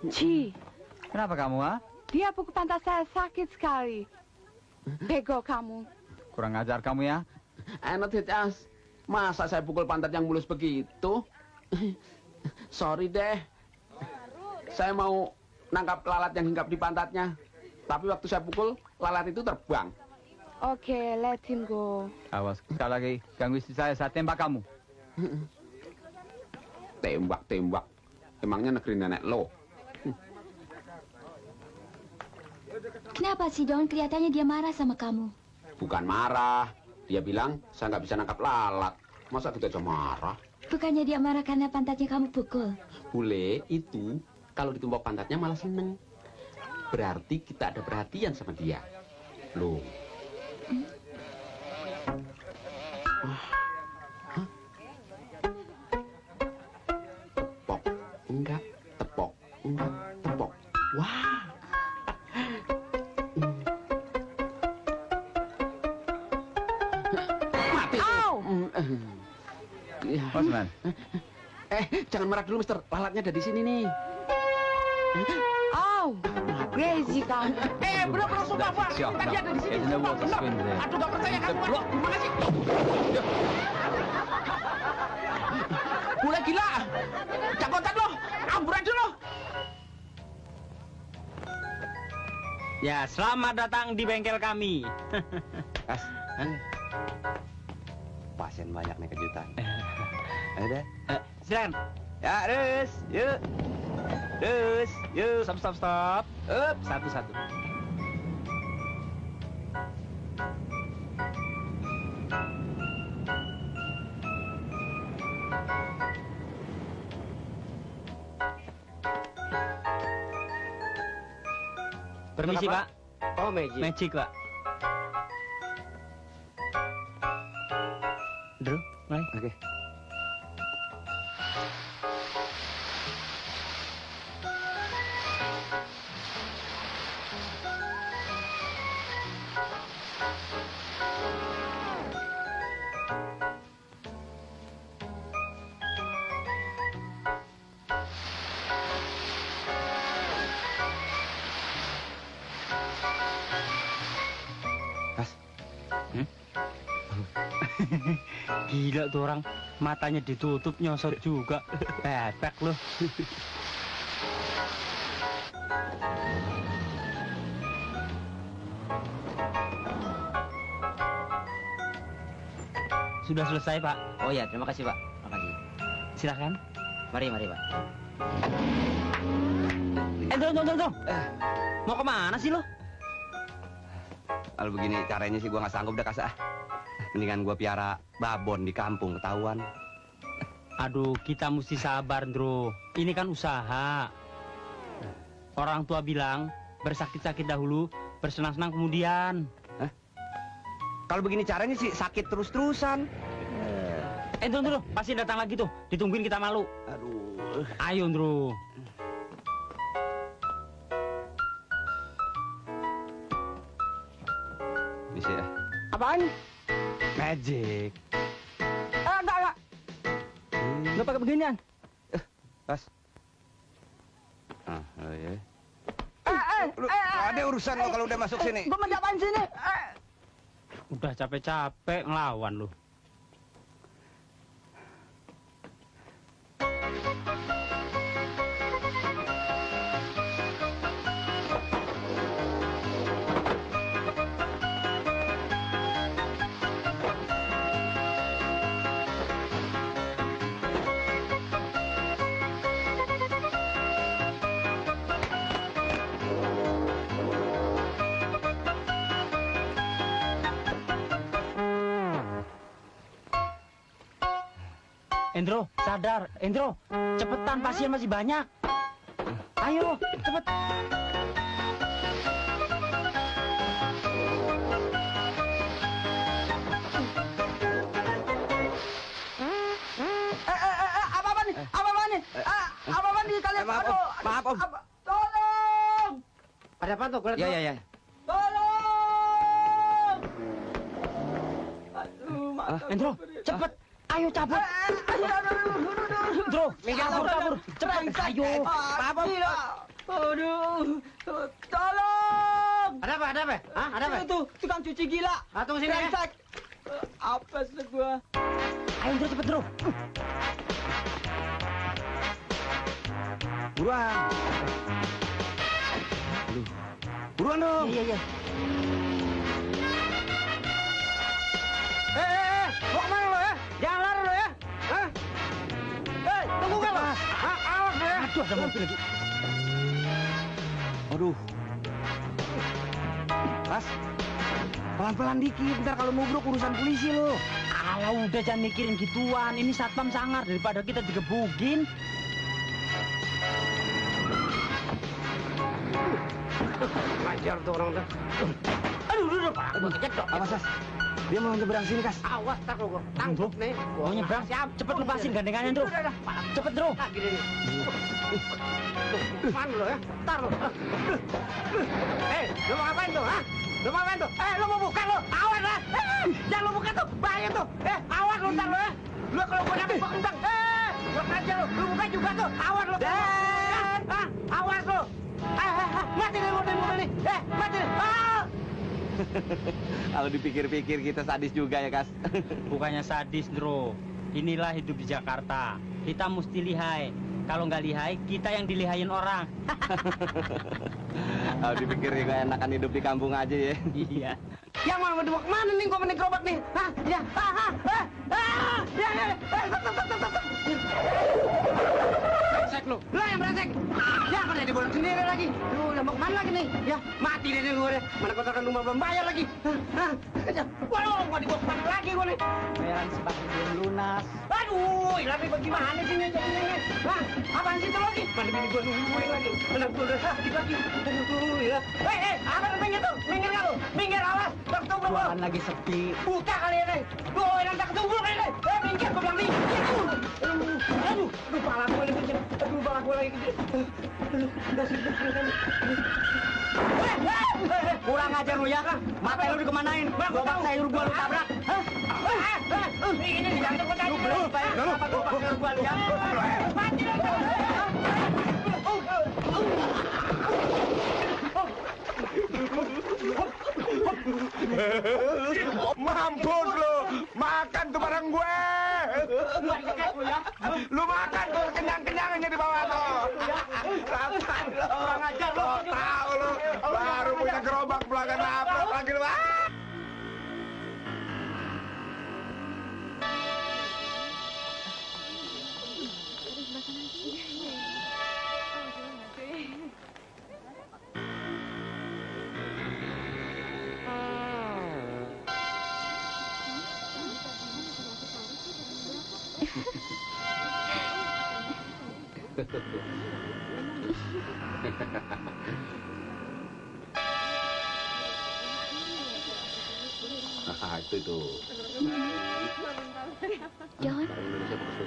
Ci,
Kenapa kamu, ha?
dia pukul pantat saya sakit sekali. Bego kamu.
Kurang ajar kamu ya.
Enak Cicas. Masa saya pukul pantat yang mulus begitu? Sorry deh. Saya mau nangkap lalat yang hinggap di pantatnya. Tapi waktu saya pukul, lalat itu terbang.
Oke, let him go.
Awas, sekali lagi ganggu istri saya tembak kamu.
Tembak. Emangnya negeri nenek lo?
Kenapa sih, Don? Kelihatannya dia marah sama kamu.
Bukan marah. Dia bilang, saya nggak bisa nangkap lalat. Masa kita aja marah?
Bukannya dia marah karena pantatnya kamu pukul.
Bule itu, kalau ditumpuk pantatnya malah seneng. Berarti kita ada perhatian sama dia. Loh. Tepok, enggak. Tepok, enggak. Tepok. Wah. Mati.
What's man?
Jangan marah dulu, Mister. Lalatnya ada di sini nih.
Au, crazy kamu.
Bener-bener sumpah, Pak. Tadi ada di sini. Sumpah, bener. Aduh, gak percaya kamu. Gimana sih? Bule gila. Jagotan lo. Amburan dulu.
Ya, selamat datang di bengkel kami.
Kas, pasien banyak nih kejutan. Ayo deh.
Silakan.
Ya, terus, yuk. Terus, yuk.
Stop. Up, satu-satu. Permisi, Pak.
Oh, magic.
Magic, Pak. Drew, mulai.
Oke.
Gila tuh orang, matanya ditutup nyosot juga. Bebek loh. Sudah selesai, Pak.
Oh ya, terima kasih, Pak. Makasih.
Silakan.
Mari, Pak.
Tunggu. Mau kemana sih lo?
Kalau begini caranya sih gua nggak sanggup dah kasah. Mendingan gua piara babon di kampung ketahuan.
Aduh, kita mesti sabar, Ndro. Ini kan usaha. Orang tua bilang, bersakit-sakit dahulu, bersenang-senang kemudian.
Hah? Kalau begini caranya sih sakit terus-terusan.
Ndro, pasti datang lagi tuh. Ditungguin kita malu.
Aduh.
Ayo, Ndro.
Bisa ya?
Apaan?
Magic.
Enggak.
Nggak pakai beginian.
Pas. Oh ya. Ada urusan lo kalau udah masuk sini.
Gua mendapan sini.
Udah capek-capek ngelawan lu. Endro, sadar. Endro, cepetan, pasien masih banyak. Ayo, cepet.
Apa nih kalian?
Maaf, Om.
Tolong!
Ada apa tuh?
Ya.
Tolong!
Endro, cepet. Ayo cabut. Endro, kabur. Cepet, ayo.
Aduh, tolong!
Ada apa? Ada apa? Hah? Ada apa?
Itu tukang cuci gila.
Tunggu sini ya.
Brengsek. Apa sih gua? Ayo Ndro, cepet Ndro.
Buruan. Buruan dong.
Iya.
Mau kemana lo ya? Jangan lari lo ya. Hah? Tunggu kan lo? Awas lo ya.
Aduh, ada mobil lagi.
Aduh. Mas, pelan-pelan dikit. Ntar kalau nubruk urusan polisi lo.
Alah, udah jangan mikirin gituan. Ini satpam sangar daripada kita digebukin.
Ngajar tuh orang udah.
Aduh, Pak. Gua kejedok.
Awas, Mas. Dia mau nyebrang sini, Kas.
Awas, tak lo. Tangkap nih. Mau nyebrang? Siap. Cepet lepasin gandengannya, Ndro. Cepet, Ndro.
Gini nih. Mana lo ya? Ntar lo. Lo mau ngapain tuh, ha? Lo mau ngapain tuh? Lo mau buka lo? Awas lah. Jangan lo buka tuh. Bahaya tuh. Awas lo ntar lo ya. Lo kalau gua nyampe gua kentang. Gua aja lo. Lo buka juga tuh. Awas lo. Awas lo. Mati deh mobil nih. Mati deh. Kalau dipikir-pikir kita sadis juga ya, Kas.
Bukannya sadis, Ndro. Inilah hidup di Jakarta. Kita mesti lihai. Kalau nggak lihai, kita yang dilihain orang.
Kalau dipikir juga enakan hidup di kampung aja ya.
Iya.
Yang mau dibawa kemana nih? Gua menik gerobak nih. Hah? Ya. Brengsek lu. Lu yang brengsek. Ya, mana dibolong sendiri lagi. Lu mau kemana lagi nih? Ya, mati deh gue deh. Mana kontrakan rumah belum bayar lagi. Waduh, mau dibawa kemana lagi gue nih?
Bayaran sebaki belum lunas.
Aduh, tapi bagaimana sih nih jadinya? Hah? Apaan sih itu lagi? Mana bini gue nungguin lagi. Anak gue udah sakit lagi. Aduh, ya. Apa minggir tuh? Minggir nggak lu? Minggir, awas. Tak ketunggu lu.
Ruangan lagi sepi.
Buka kali ini. Tuh, yang tak ketunggu kali ini. Minggir, gue bilang minggir. Aduh, pala gue lagi kecil. Aduh, pala gue lagi kecil. Aduh, udah sibuk kan.
Kurang ajar lu ya. Mata lu dikemanain? Gerobak sayur gua lu tabrak.
Ini digantung ke kaki.
Lu belum bayar berapa gerobak sayur gua lu ya?
Mati lu.
Mampus lu, makan tuh barang gue. Lu makan tuh kenyang-kenyangnya di bawah tuh. Rasain lu.
Kurang ajar lu.
Tahu lu, baru punya gerobak belakang nabrak lagi lu.
Nah, itu.
John,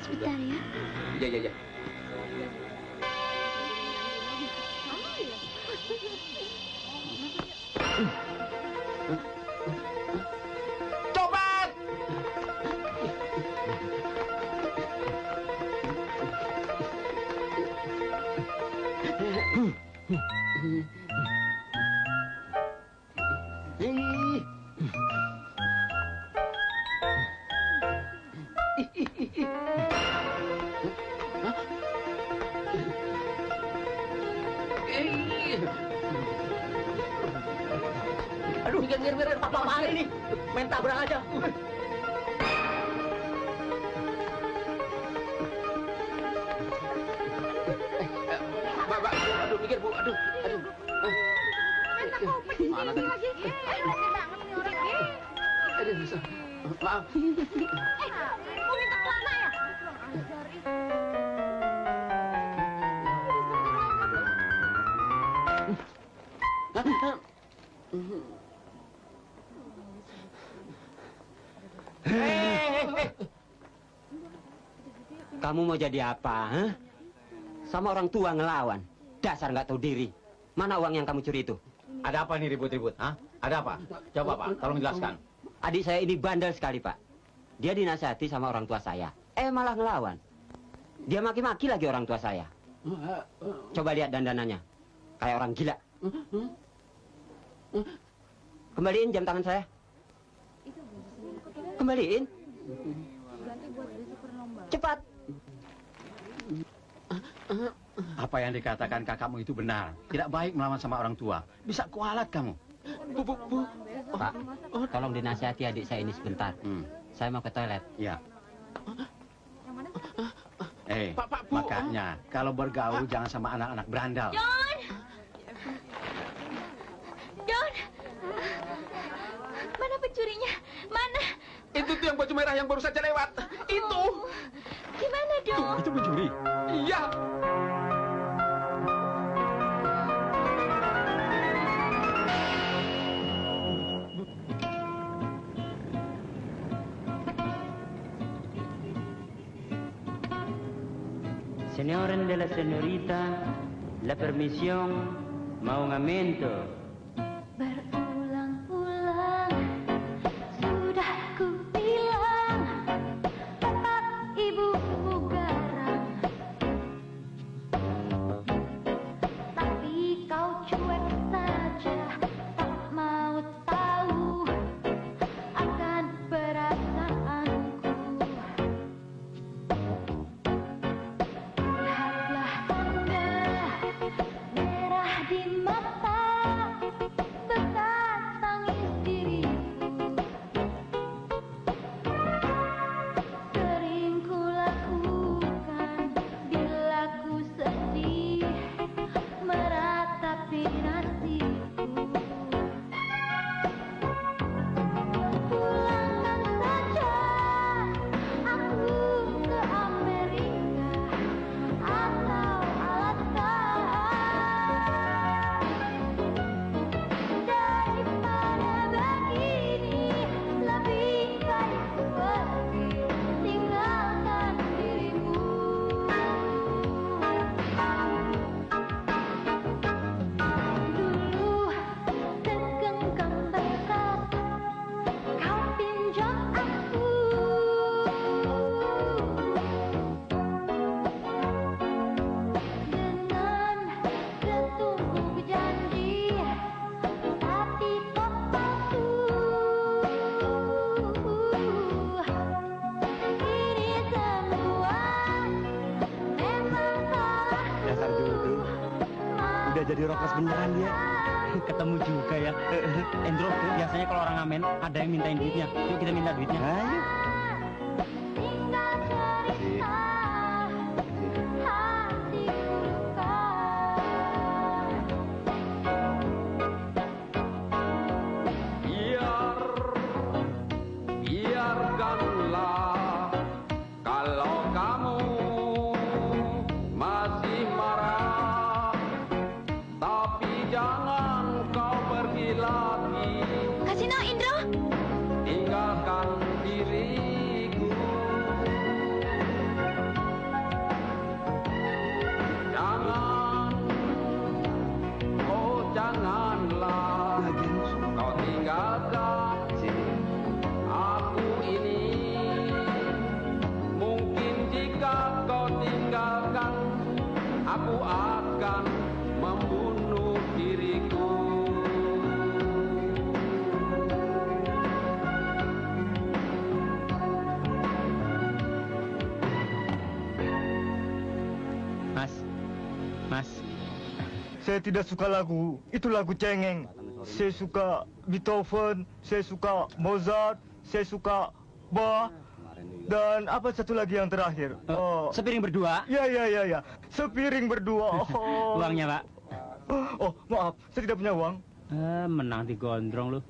sebentar ya.
Iya.
Coba.
Aduh, minggir. Apa-apaan ini? Main tabrak aja.
Mbak, aduh mikir Bu, aduh. Mana tadi? Aduh, bisa. Maaf.
Mau minta celana ya?
Kamu mau jadi apa, huh? Sama orang tua ngelawan. Dasar nggak tahu diri. Mana uang yang kamu curi itu?
Ada apa nih ribut-ribut? Hah? Ada apa? Coba Pak, tolong jelaskan.
Adik saya ini bandel sekali, Pak. Dia dinasihati sama orang tua saya. Malah ngelawan. Dia maki-maki lagi orang tua saya. Coba lihat dandanannya.
Kayak orang gila. Kembaliin jam tangan saya. Kembaliin. Cepat.
Apa yang dikatakan kakakmu itu benar. Tidak baik melawan sama orang tua. Bisa kualat kamu.
Bu. Pak, tolong dinasihati adik saya ini sebentar. Saya mau ke toilet.
Ya. Makanya kalau bergaul jangan sama anak-anak berandal.
Don! Mana pencurinya? Mana?
Itu tuh yang baju merah yang baru saja lewat. Itu.
Gimana, Don?
Itu pencuri.
Iya.
Señores de la señorita, la permisión, mau un aumento.
Berulang-ulang sudah ku bilang, Bapak Ibu garang, tapi kau cuek saja, tak mau tahu akan perasaanku. Lihatlah merah di mata, bekas tangis diriku. Sering ku lakukan bila ku sedih, meratapi nasibku. Pulangkan saja aku ke Amerika atau Alaska. Daripada begini, lebih baik ku pergi, tinggalkan dirimu. Dulu segenggam berkas kau pinjam aku. Dengan setumpuk janji, tapi kok palsu. Ini semua memang salahku.
Dasar jodoh. Udah jadi rockers beneran dia.
Ketemu juga ya. Endro, biasanya kalau orang ngamen ada yang mintain duitnya. Yuk kita minta duitnya.
Ayo.
Tinggal cerita hatiku luka.
Biarkanlah kalau kamu masih marah, tapi jangan kau pergi lagi.
Kasino, Indro.
Tinggalkan diriku. Jangan, oh janganlah kau tinggalkan aku ini. Mungkin jika kau tinggalkan, aku akan membunuh diriku.
Mas.
Saya tidak suka lagu, itu lagu cengeng. Saya suka Beethoven, saya suka Mozart, saya suka Bach, dan apa satu lagi yang terakhir?
Sepiring berdua.
Ya. Sepiring berdua. Oh.
Uangnya, Pak.
Oh, maaf, saya tidak punya uang.
Menang di gondrong lu.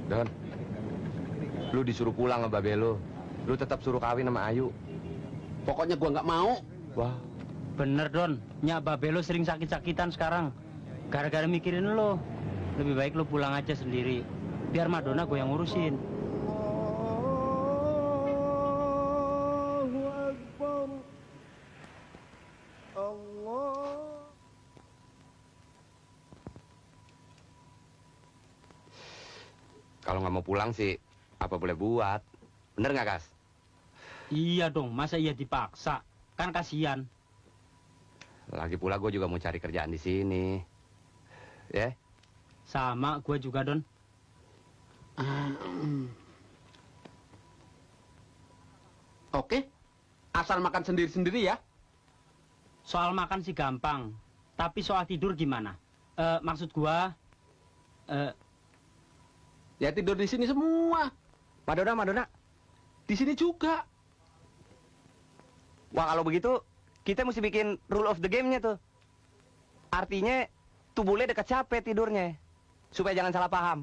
Don, lu disuruh pulang sama babe lu. Lu tetap suruh kawin sama Ayu.
Pokoknya gua nggak mau.
Wah,
Bener, Don. Nyak babe lo sering sakit-sakitan sekarang. Gara-gara mikirin lo. Lebih baik lo pulang aja sendiri. Biar Madonna gue yang ngurusin.
Kalau nggak mau pulang sih, apa boleh buat? Bener nggak, Kas?
Iya dong, masa iya dipaksa? Kan kasihan.
Lagi pula gue juga mau cari kerjaan di sini. Ya?
Sama, gue juga, Don.
Oke, asal makan sendiri-sendiri ya.
Soal makan sih gampang, tapi soal tidur gimana? Maksud gua,
ya tidur di sini semua.
Madonna.
Di sini juga.
Wah, kalau begitu, kita mesti bikin rule of the game-nya tuh. Artinya, tubuhnya dekat capek tidurnya. Supaya jangan salah paham.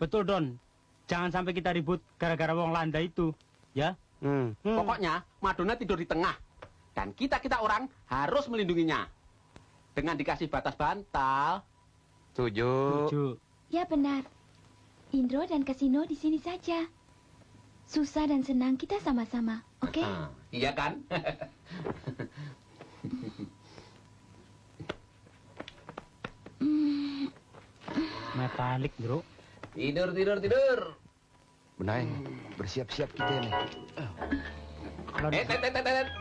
Betul, Don. Jangan sampai kita ribut gara-gara wong landa itu, ya?
Pokoknya, Madonna tidur di tengah. Dan kita orang harus melindunginya. Dengan dikasih batas bantal.
Setuju.
Ya benar. Indro dan Kasino di sini saja. Susah dan senang kita sama-sama, oke?
Iya kan?
Metalik, bro.
Tidur.
Benai, bersiap-siap kita nih.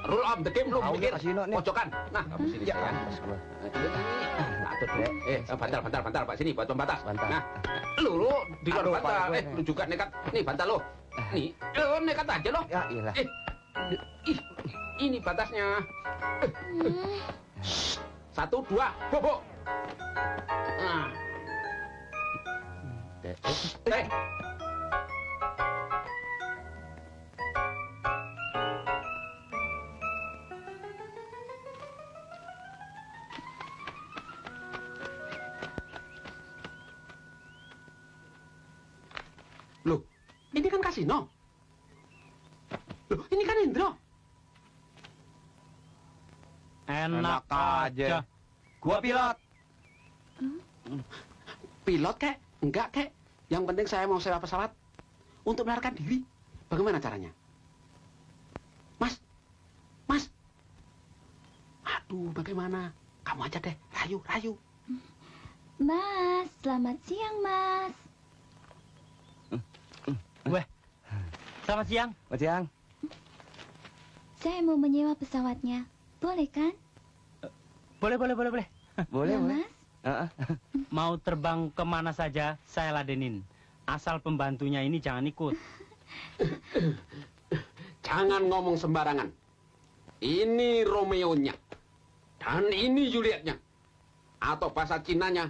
Rule of the game lu bikin
Kasino nih.
pojokan. Nah, kamu sini
Ya,
sayang. Atur deh. Bantal Pak, sini buat pembatas. Nah, lu di luar bantal. Lu juga nekat. Nih bantal lu. Nih, lu nekat aja lo.
Ya, iyalah.
Ini batasnya. 1, 2, bobo. Nah. Loh, ini kan Kasino. Loh, ini kan Indro.
Enak aja.
Gua pilot.
Pilot, kek? Enggak, kek. Yang penting saya mau sewa pesawat untuk melarikan diri. Bagaimana caranya? Mas. Aduh, bagaimana? Kamu aja deh, rayu.
Mas, selamat siang, Mas.
Selamat siang.
Selamat siang.
Saya mau menyewa pesawatnya. Boleh kan?
Boleh.
Ya, Mas?
Mau terbang kemana saja, saya ladenin. Asal pembantunya ini jangan ikut.
Jangan ngomong sembarangan. Ini Romeo-nya. Dan ini Juliet-nya. Atau bahasa Cinanya,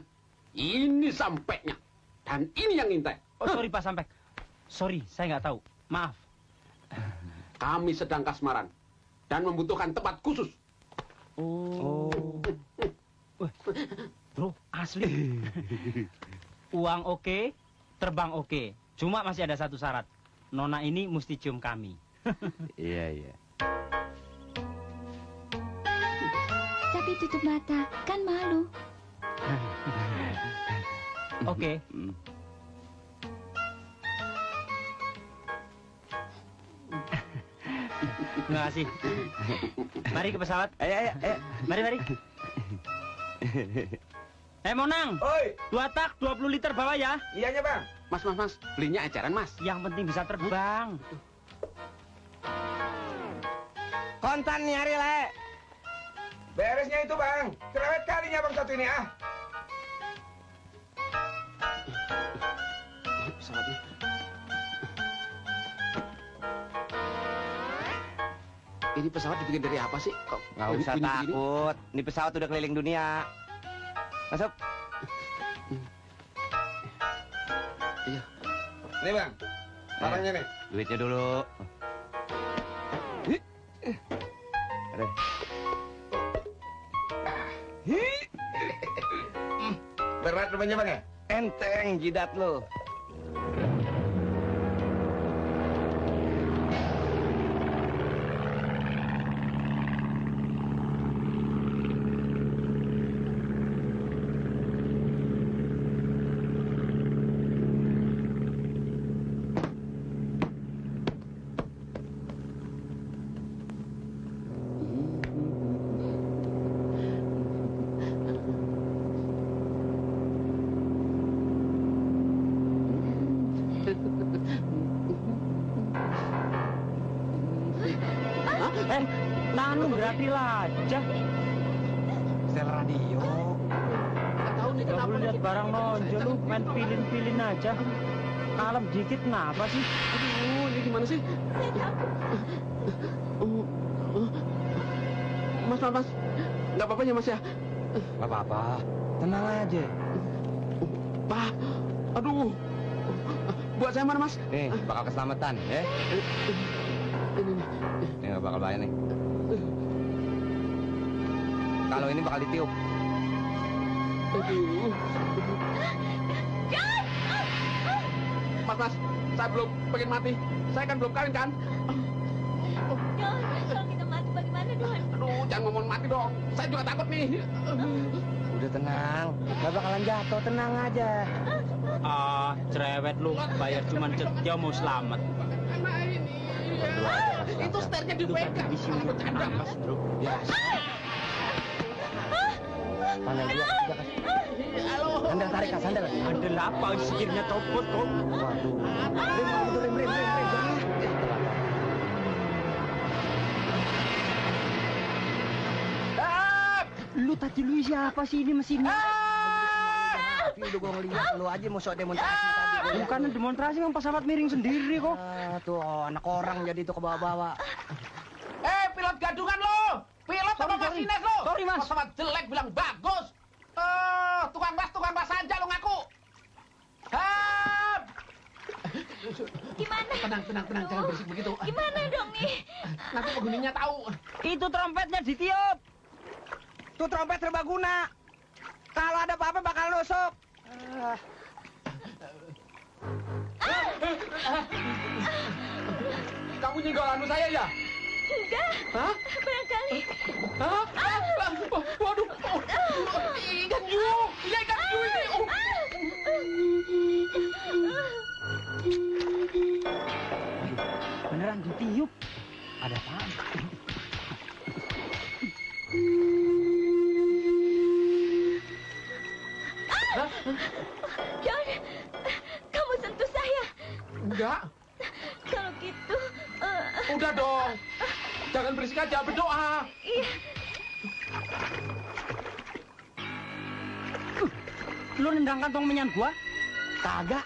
ini Sampeknya. Dan ini yang ngintai.
Oh, sorry Pak Sampek. Sorry, saya nggak tahu. Maaf.
Kami sedang kasmaran. Dan membutuhkan tempat khusus.
Oh. Bro, asli. Uang oke, terbang oke. Cuma masih ada satu syarat. Nona ini mesti cium kami.
Iya.
Tapi tutup mata, kan malu.
Oke. Terima kasih. Mari ke pesawat.
Ayo.
Mari. Monang.
Oi.
2 tak, 20 liter bawa ya.
Iyanya, Bang.
Mas. Belinya eceran, Mas.
Yang penting bisa terbang.
Kontan nyari, Le.
Beresnya itu, Bang. Cerewet kalinya Bang satu ini, ah.
Pesawatnya. Ini pesawat dibikin dari apa sih? Kok
Nggak usah
bunyi begini?
takut. Ini pesawat udah keliling dunia. Masuk.
Iya.
Nih, Bang. Barangnya nih.
Duitnya dulu. Ada.
Berat rupanya, Bang ya?
Enteng jidat lo.
berarti lajah.
Setel radio.
Nggak tahu nih
Gak
kenapa.
boleh lihat barang nonjol lu, main pilin-pilin aja. Kalem dikit kenapa sih?
Aduh, ini gimana sih? Mas. Nggak apa-apa ya, Mas ya?
Gak apa-apa. Tenang aja.
Pak, aduh. Buat saya mana, Mas?
Nih, bakal keselamatan, ya. Ini gak bakal bahaya nih. Kalau ini bakal ditiup.
Aduh. Mas, saya belum pengen mati. Saya kan belum kawin kan?
Don, kalau kita mati bagaimana, Don?
Aduh, jangan ngomong mati dong. Saya juga takut nih.
Udah tenang, gak bakalan jatuh, tenang aja.
Ah, cerewet lu, bayar cuman setia mau selamat.
Nah ini, itu setirnya dipegang. Malah bercanda.
Ya. Pandang dia, udah kasih.
Halo.
Sandal tarik, Kak, sandal.
Ada apa setirnya copot kok?
Waduh. Rem.
Lu tadi lu siapa sih ini mesinnya?
Tapi udah gue ngeliat lu aja mau sok demonstrasi tadi.
Bukan demonstrasi, yang pesawat miring sendiri kok.
Tuh anak orang jadi tuh ke bawah-bawah.
Pilot gadungan lo! Pilot apa masinis lo?
Sorry, Mas.
Pesawat jelek bilang bagus. Tukang bas saja lo ngaku.
Gimana?
Tenang, jangan berisik begitu.
Gimana dong nih?
Nanti penghuninya tahu.
Itu trompetnya ditiup.
Tuh trompet serbaguna. Kalau ada apa-apa bakal nusuk.
Kamu nyenggol anu saya ya?
Enggak.
Hah?
Barangkali.
Hah? Waduh. Ikan hiu. Iya, ikan hiu ini.
Beneran ditiup.
Ada apaan?
John, kamu sentuh saya.
Enggak.
Kalau gitu,
Udah dong. Jangan berisik aja, berdoa.
iya.
Lu nendang kantong menyan gua?
Kagak.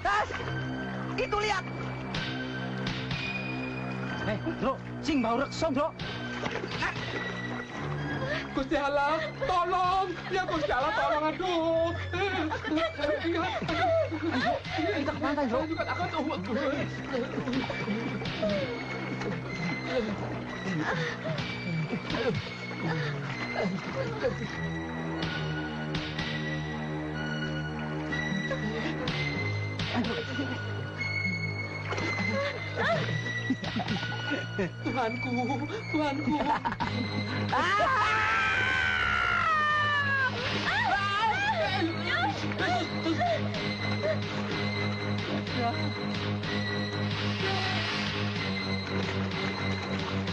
Tas! Itu lihat!
Bro, sing bau rekso, Bro.
Gusti Allah, tolong. Ya Gusti Allah, tolong. Aduh.
Kita ke pantai, Bro.
Saya juga takut. Tuhanku.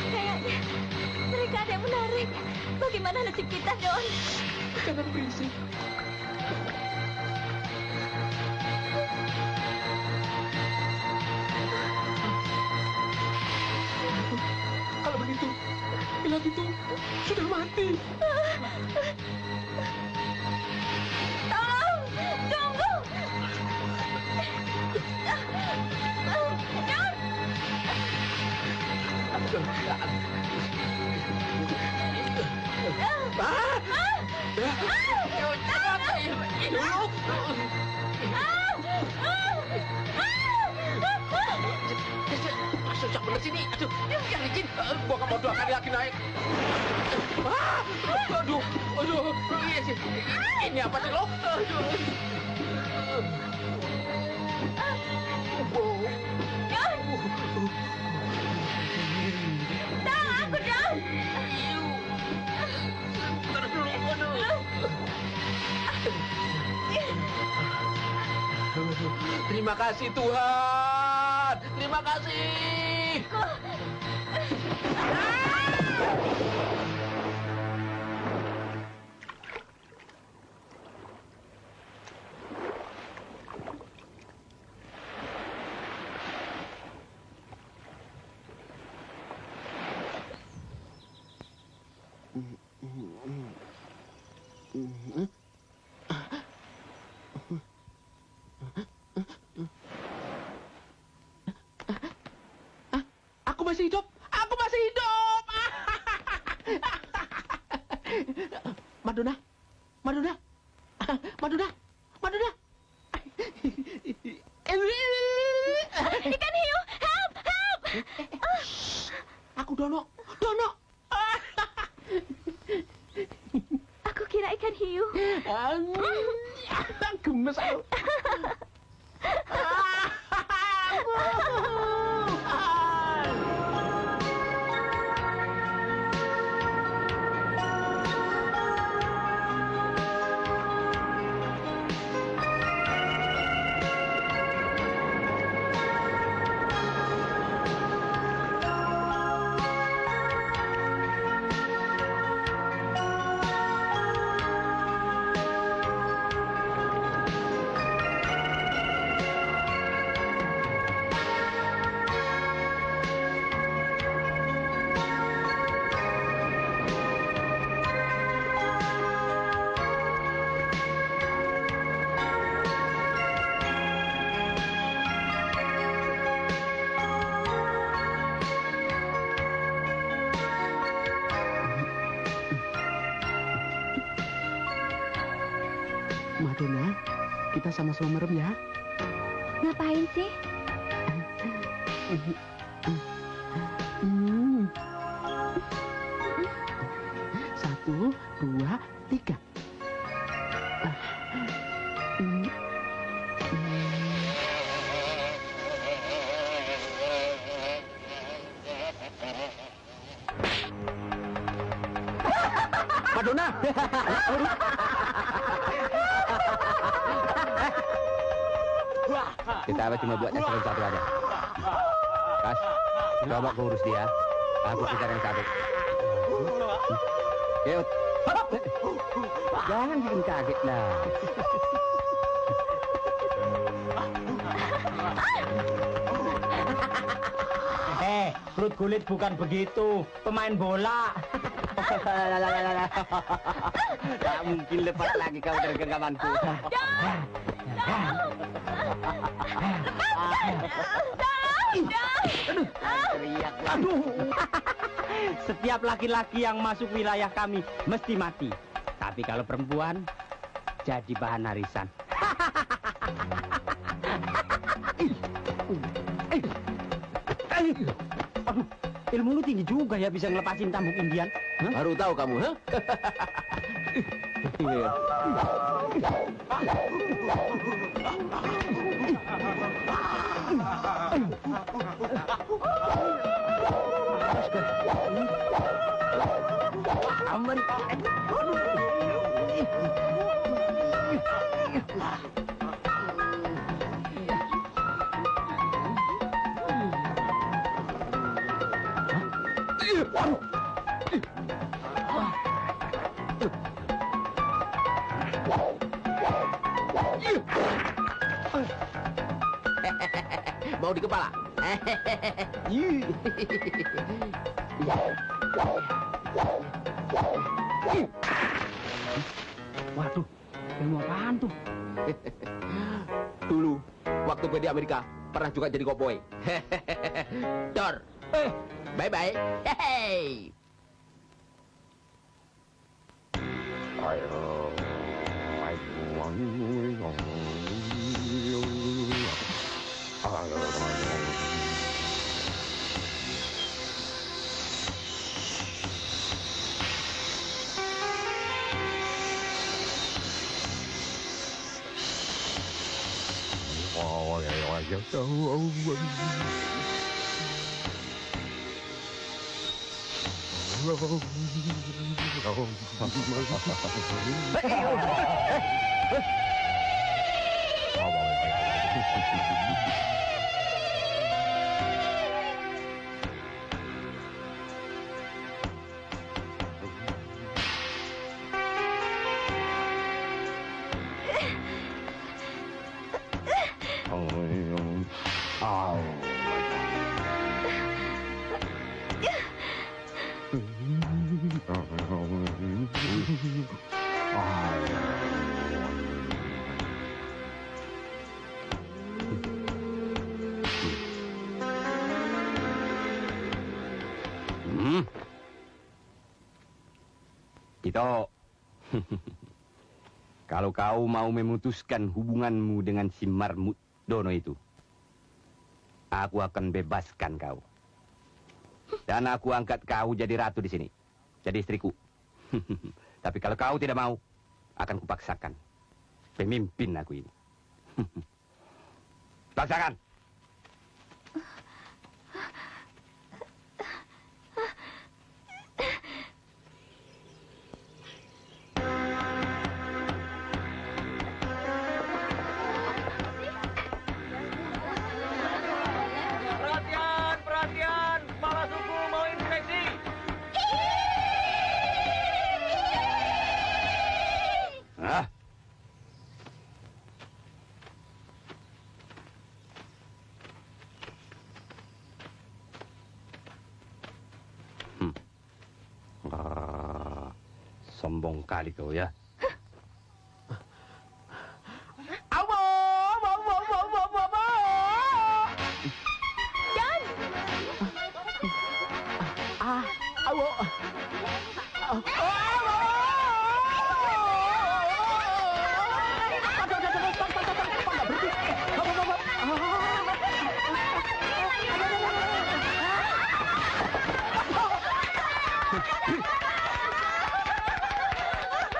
Kayaknya mereka ada yang menarik. Bagaimana nasib kita, Don?
Jangan berisik. Kalau begitu, pilot itu sudah mati.
Tolong! Tunggu!
Susah bener sini. Aduh, yang licin. Gua nggak mau 2 kali lagi naik. Aduh. Ini apa sih lo?
Tolong aku, Don!
Terus dulu. Terima kasih Tuhan. Terima kasih. Aku masih hidup. Aku masih hidup. Madonna. Madonna. Madonna. Madonna.
Ikan hiu, help, help!
Aku Dono. Dono.
Aku kira ikan hiu.
Gemes aku. Madonna, kita sama-sama merem ya.
Ngapain sih?
Satu, dua, tiga. Madonna.
Kita cuma buat nyasarin satu aja. Kas, coba aku urus dia. Aku kejar yang satu. Yuk. Jangan bikin kaget lah.
Perut kulit bukan begitu. Pemain bola.
Tak mungkin lepas lagi kau dari genggamanku.
Aduh. Setiap laki-laki yang masuk wilayah kami mesti mati. Tapi kalau perempuan jadi bahan harisan. Aduh, ilmu lu tinggi juga ya bisa ngelepasin cambuk Indian.
Baru tahu kamu, ha?
Aman.
Mau di kepala.
Waduh, ilmu apaan tuh?
Dulu, waktu gue di Amerika, pernah juga jadi cowboy. Dor. Bye-bye. Hey.
Itu, kalau kau mau memutuskan hubunganmu dengan si Marmut Dono itu, aku akan bebaskan kau. Dan aku angkat kau jadi ratu di sini. Jadi istriku. Tapi kalau kau tidak mau, akan kupaksakan. Pemimpin aku ini. Paksakan.
Perhatian, kepala suku mau inspeksi.
Hah? Sombong kali kau ya.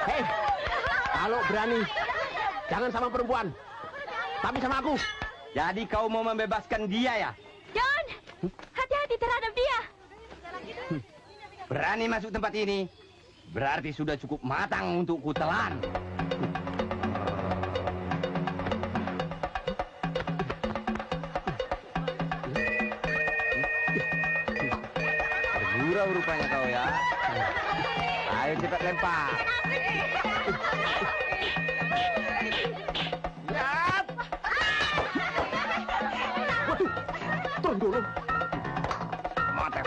Hei, kalau berani, jangan sama perempuan, tapi sama aku.
Jadi kau mau membebaskan dia ya?
John, hati-hati terhadap dia.
Berani masuk tempat ini, berarti sudah cukup matang untuk kutelan. Bergurau rupanya kau ya. Ayo cepat lempar.
Lihat. Waduh, turun dulu.
Mati.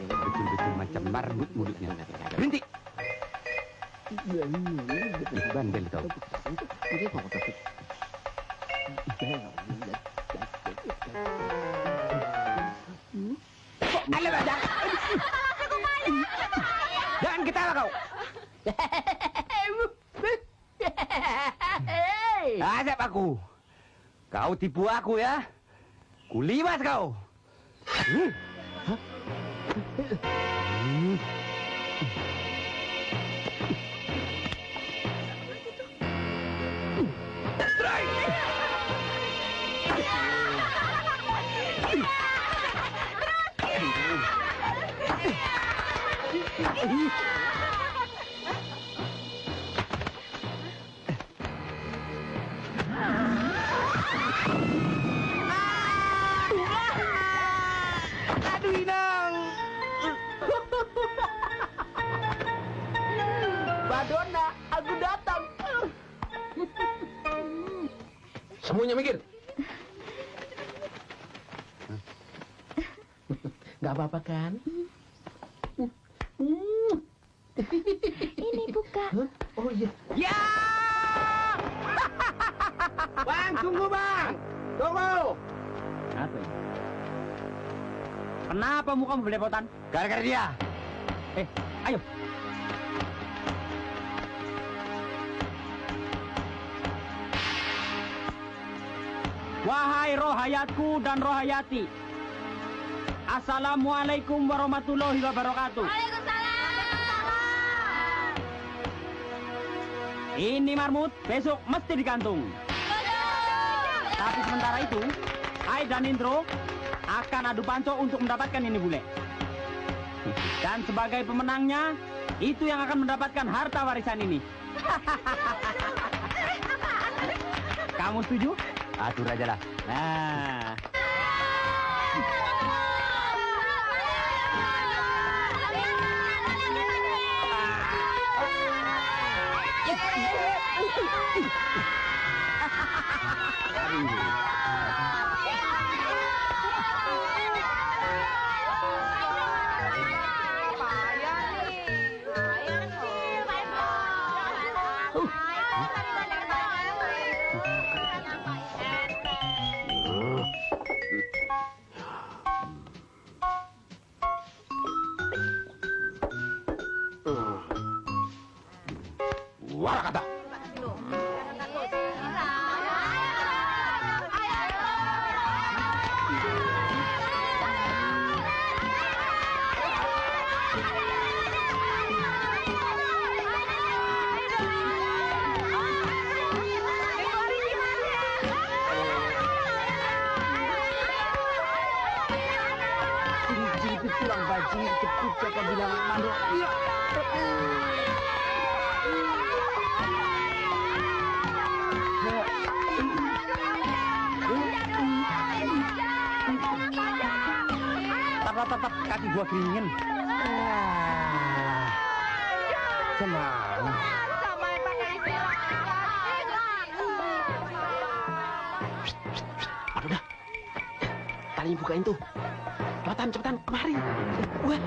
Betul-betul macam marmut mulutnya. Berhenti. Bandel kau. Jangan ketawa kau. Asap aku. Kau tipu aku ya. Kuliwas kau.
Aduh, Inang. Madonna, aku datang.
Semuanya mikir. Gak apa-apa kan?
Ini buka.
Oh iya.
Ya!
Bang, tunggu bang. Tunggu.
Apa ini? Kenapa mukamu belepotan?
Gara-gara dia.
Ayo. Wahai roh hayatku dan roh hayati. Assalamualaikum warahmatullahi wabarakatuh. Ini marmut besok mesti digantung. Tapi sementara itu, Ai dan Indro akan adu panco untuk mendapatkan ini bule. Dan sebagai pemenangnya, itu yang akan mendapatkan harta warisan ini. Kamu setuju?
Atur aja lah.
Nah.
Warakata.
Jepit pulang baju, jepit siapa bilang mandor. Iya.
Tap, kaki gua keringin.
Senang.
Aduh dah. Talinya bukain tuh. Cepetan, kemari. Wah.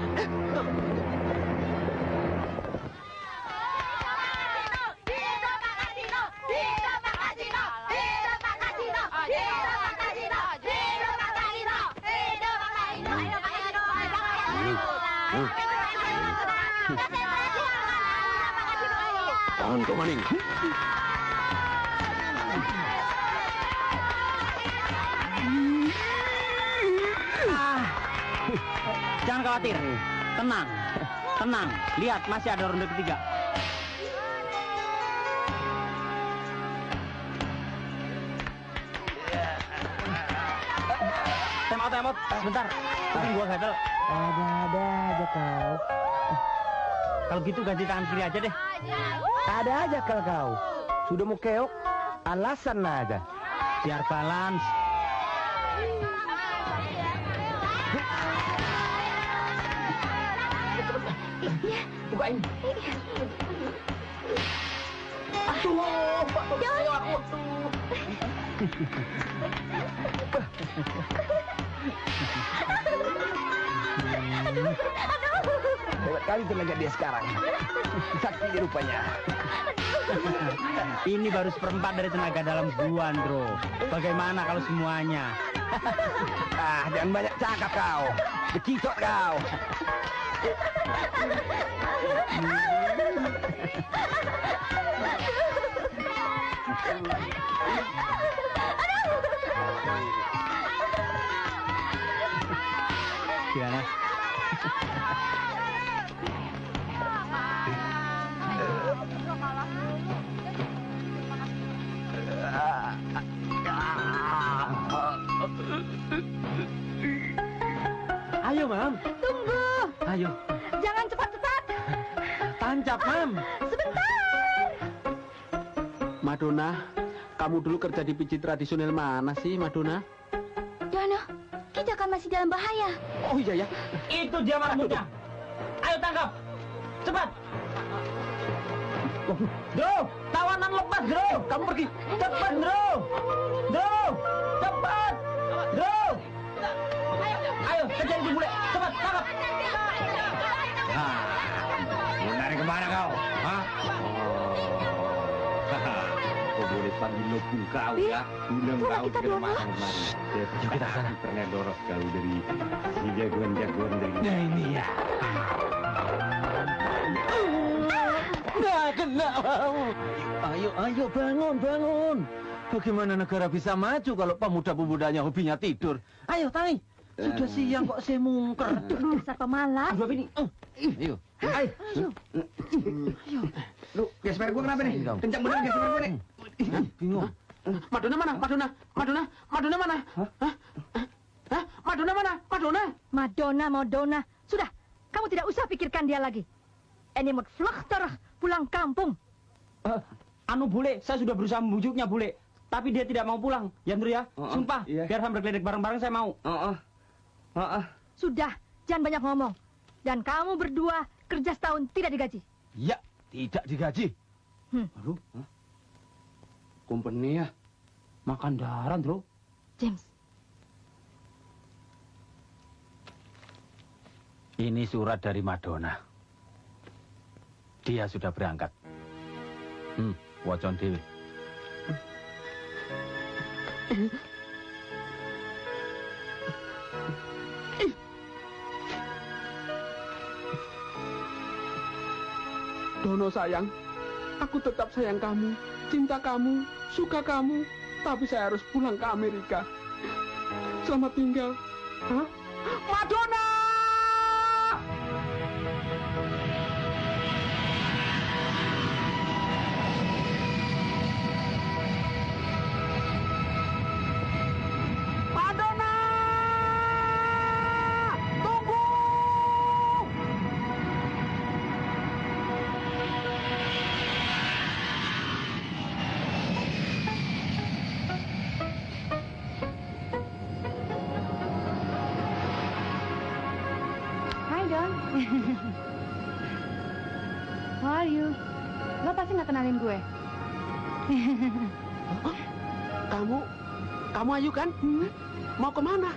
Jangan kau maning.
Jangan khawatir. Tenang. Lihat, masih ada ronde ketiga. Time out. Sebentar. Kuping gua gatel.
Ada aja kau.
Kalau gitu ganti tangan kiri aja deh.
Ada aja kau. Sudah mau keok, alasan aja.
Biar balance.
Bukain. Aduh, ayo aku. Hebat kali tenaga dia sekarang. Sakti rupanya.
Ini baru seperempat dari tenaga dalam gua, Andro. Bagaimana kalau semuanya?
Jangan banyak cakap kau. Bekicot kau.
Gimana?
Ayo, Mam.
Tunggu.
Ayo.
Jangan cepat-cepat.
Tancap, Mam.
Sebentar.
Madonna, kamu dulu kerja di pijit tradisional mana sih, Madonna?
Dono, kita kan masih dalam bahaya.
Oh iya ya.
Itu dia marmutnya. Ayo tangkap. Cepat. Dro, tawanan lepas, Dro. Kamu pergi. Cepat, Dro. Dro, cepat. Dro. Ayo, kejar itu bule. Cepat, tangkap.
Mau lari kemana kau? Hah? Kau boleh panggil lopung kau ya. Bilang kau kemana kemarin. Kita sana pernah dorong kau dari si jagoan-jagoan dari.
Nah ini ya. Nggak kena, Ayo, bangun. Bagaimana negara bisa maju kalau pemuda-pemudanya hobinya tidur? Ayo, Tai. Sudah siang kok saya mungker.
Dasar pemalas.
Aduh, ini. Ayo.
Lu, gesper gua kenapa nih? Kencang bener gesper gua nih.
Bingung. Madonna mana? Madonna mana? Hah?
Madonna. Sudah, kamu tidak usah pikirkan dia lagi. Ini moet vluchtig pulang kampung.
Anu bule, saya sudah berusaha membujuknya bule. Tapi dia tidak mau pulang. Ya, Andro ya. Sumpah, biar hampir geledek bareng-bareng saya mau.
Sudah, jangan banyak ngomong. Dan kamu berdua kerja setahun tidak digaji.
Ya, tidak digaji.
Aduh.
company ya.
Makan daran, bro.
James,
Ini surat dari Madonna. Dia sudah berangkat. Wocon dewe.
Dono sayang, aku tetap sayang kamu, cinta kamu, suka kamu, tapi saya harus pulang ke Amerika. Selamat tinggal. Hah? Madonna! Madonna! Tunggu!
Hai Don. How are you? Lo pasti nggak kenalin gue.
Kamu Ayu kan? Mau kemana?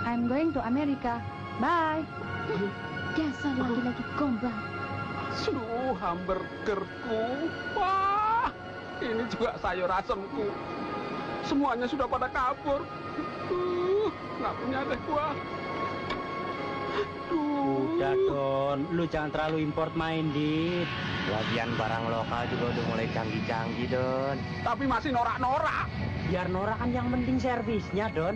I'm going to America. Bye.
Dasar laki-laki gombal.
Hamburgerku. Wah, ini juga sayur asemku. Semuanya sudah pada kabur. Nggak punya deh gua.
Udah, Don. Lu jangan terlalu import minded.
Lagian barang lokal juga udah mulai canggih-canggih, Don.
Tapi masih norak-norak.
Biar norak kan yang penting servisnya, Don.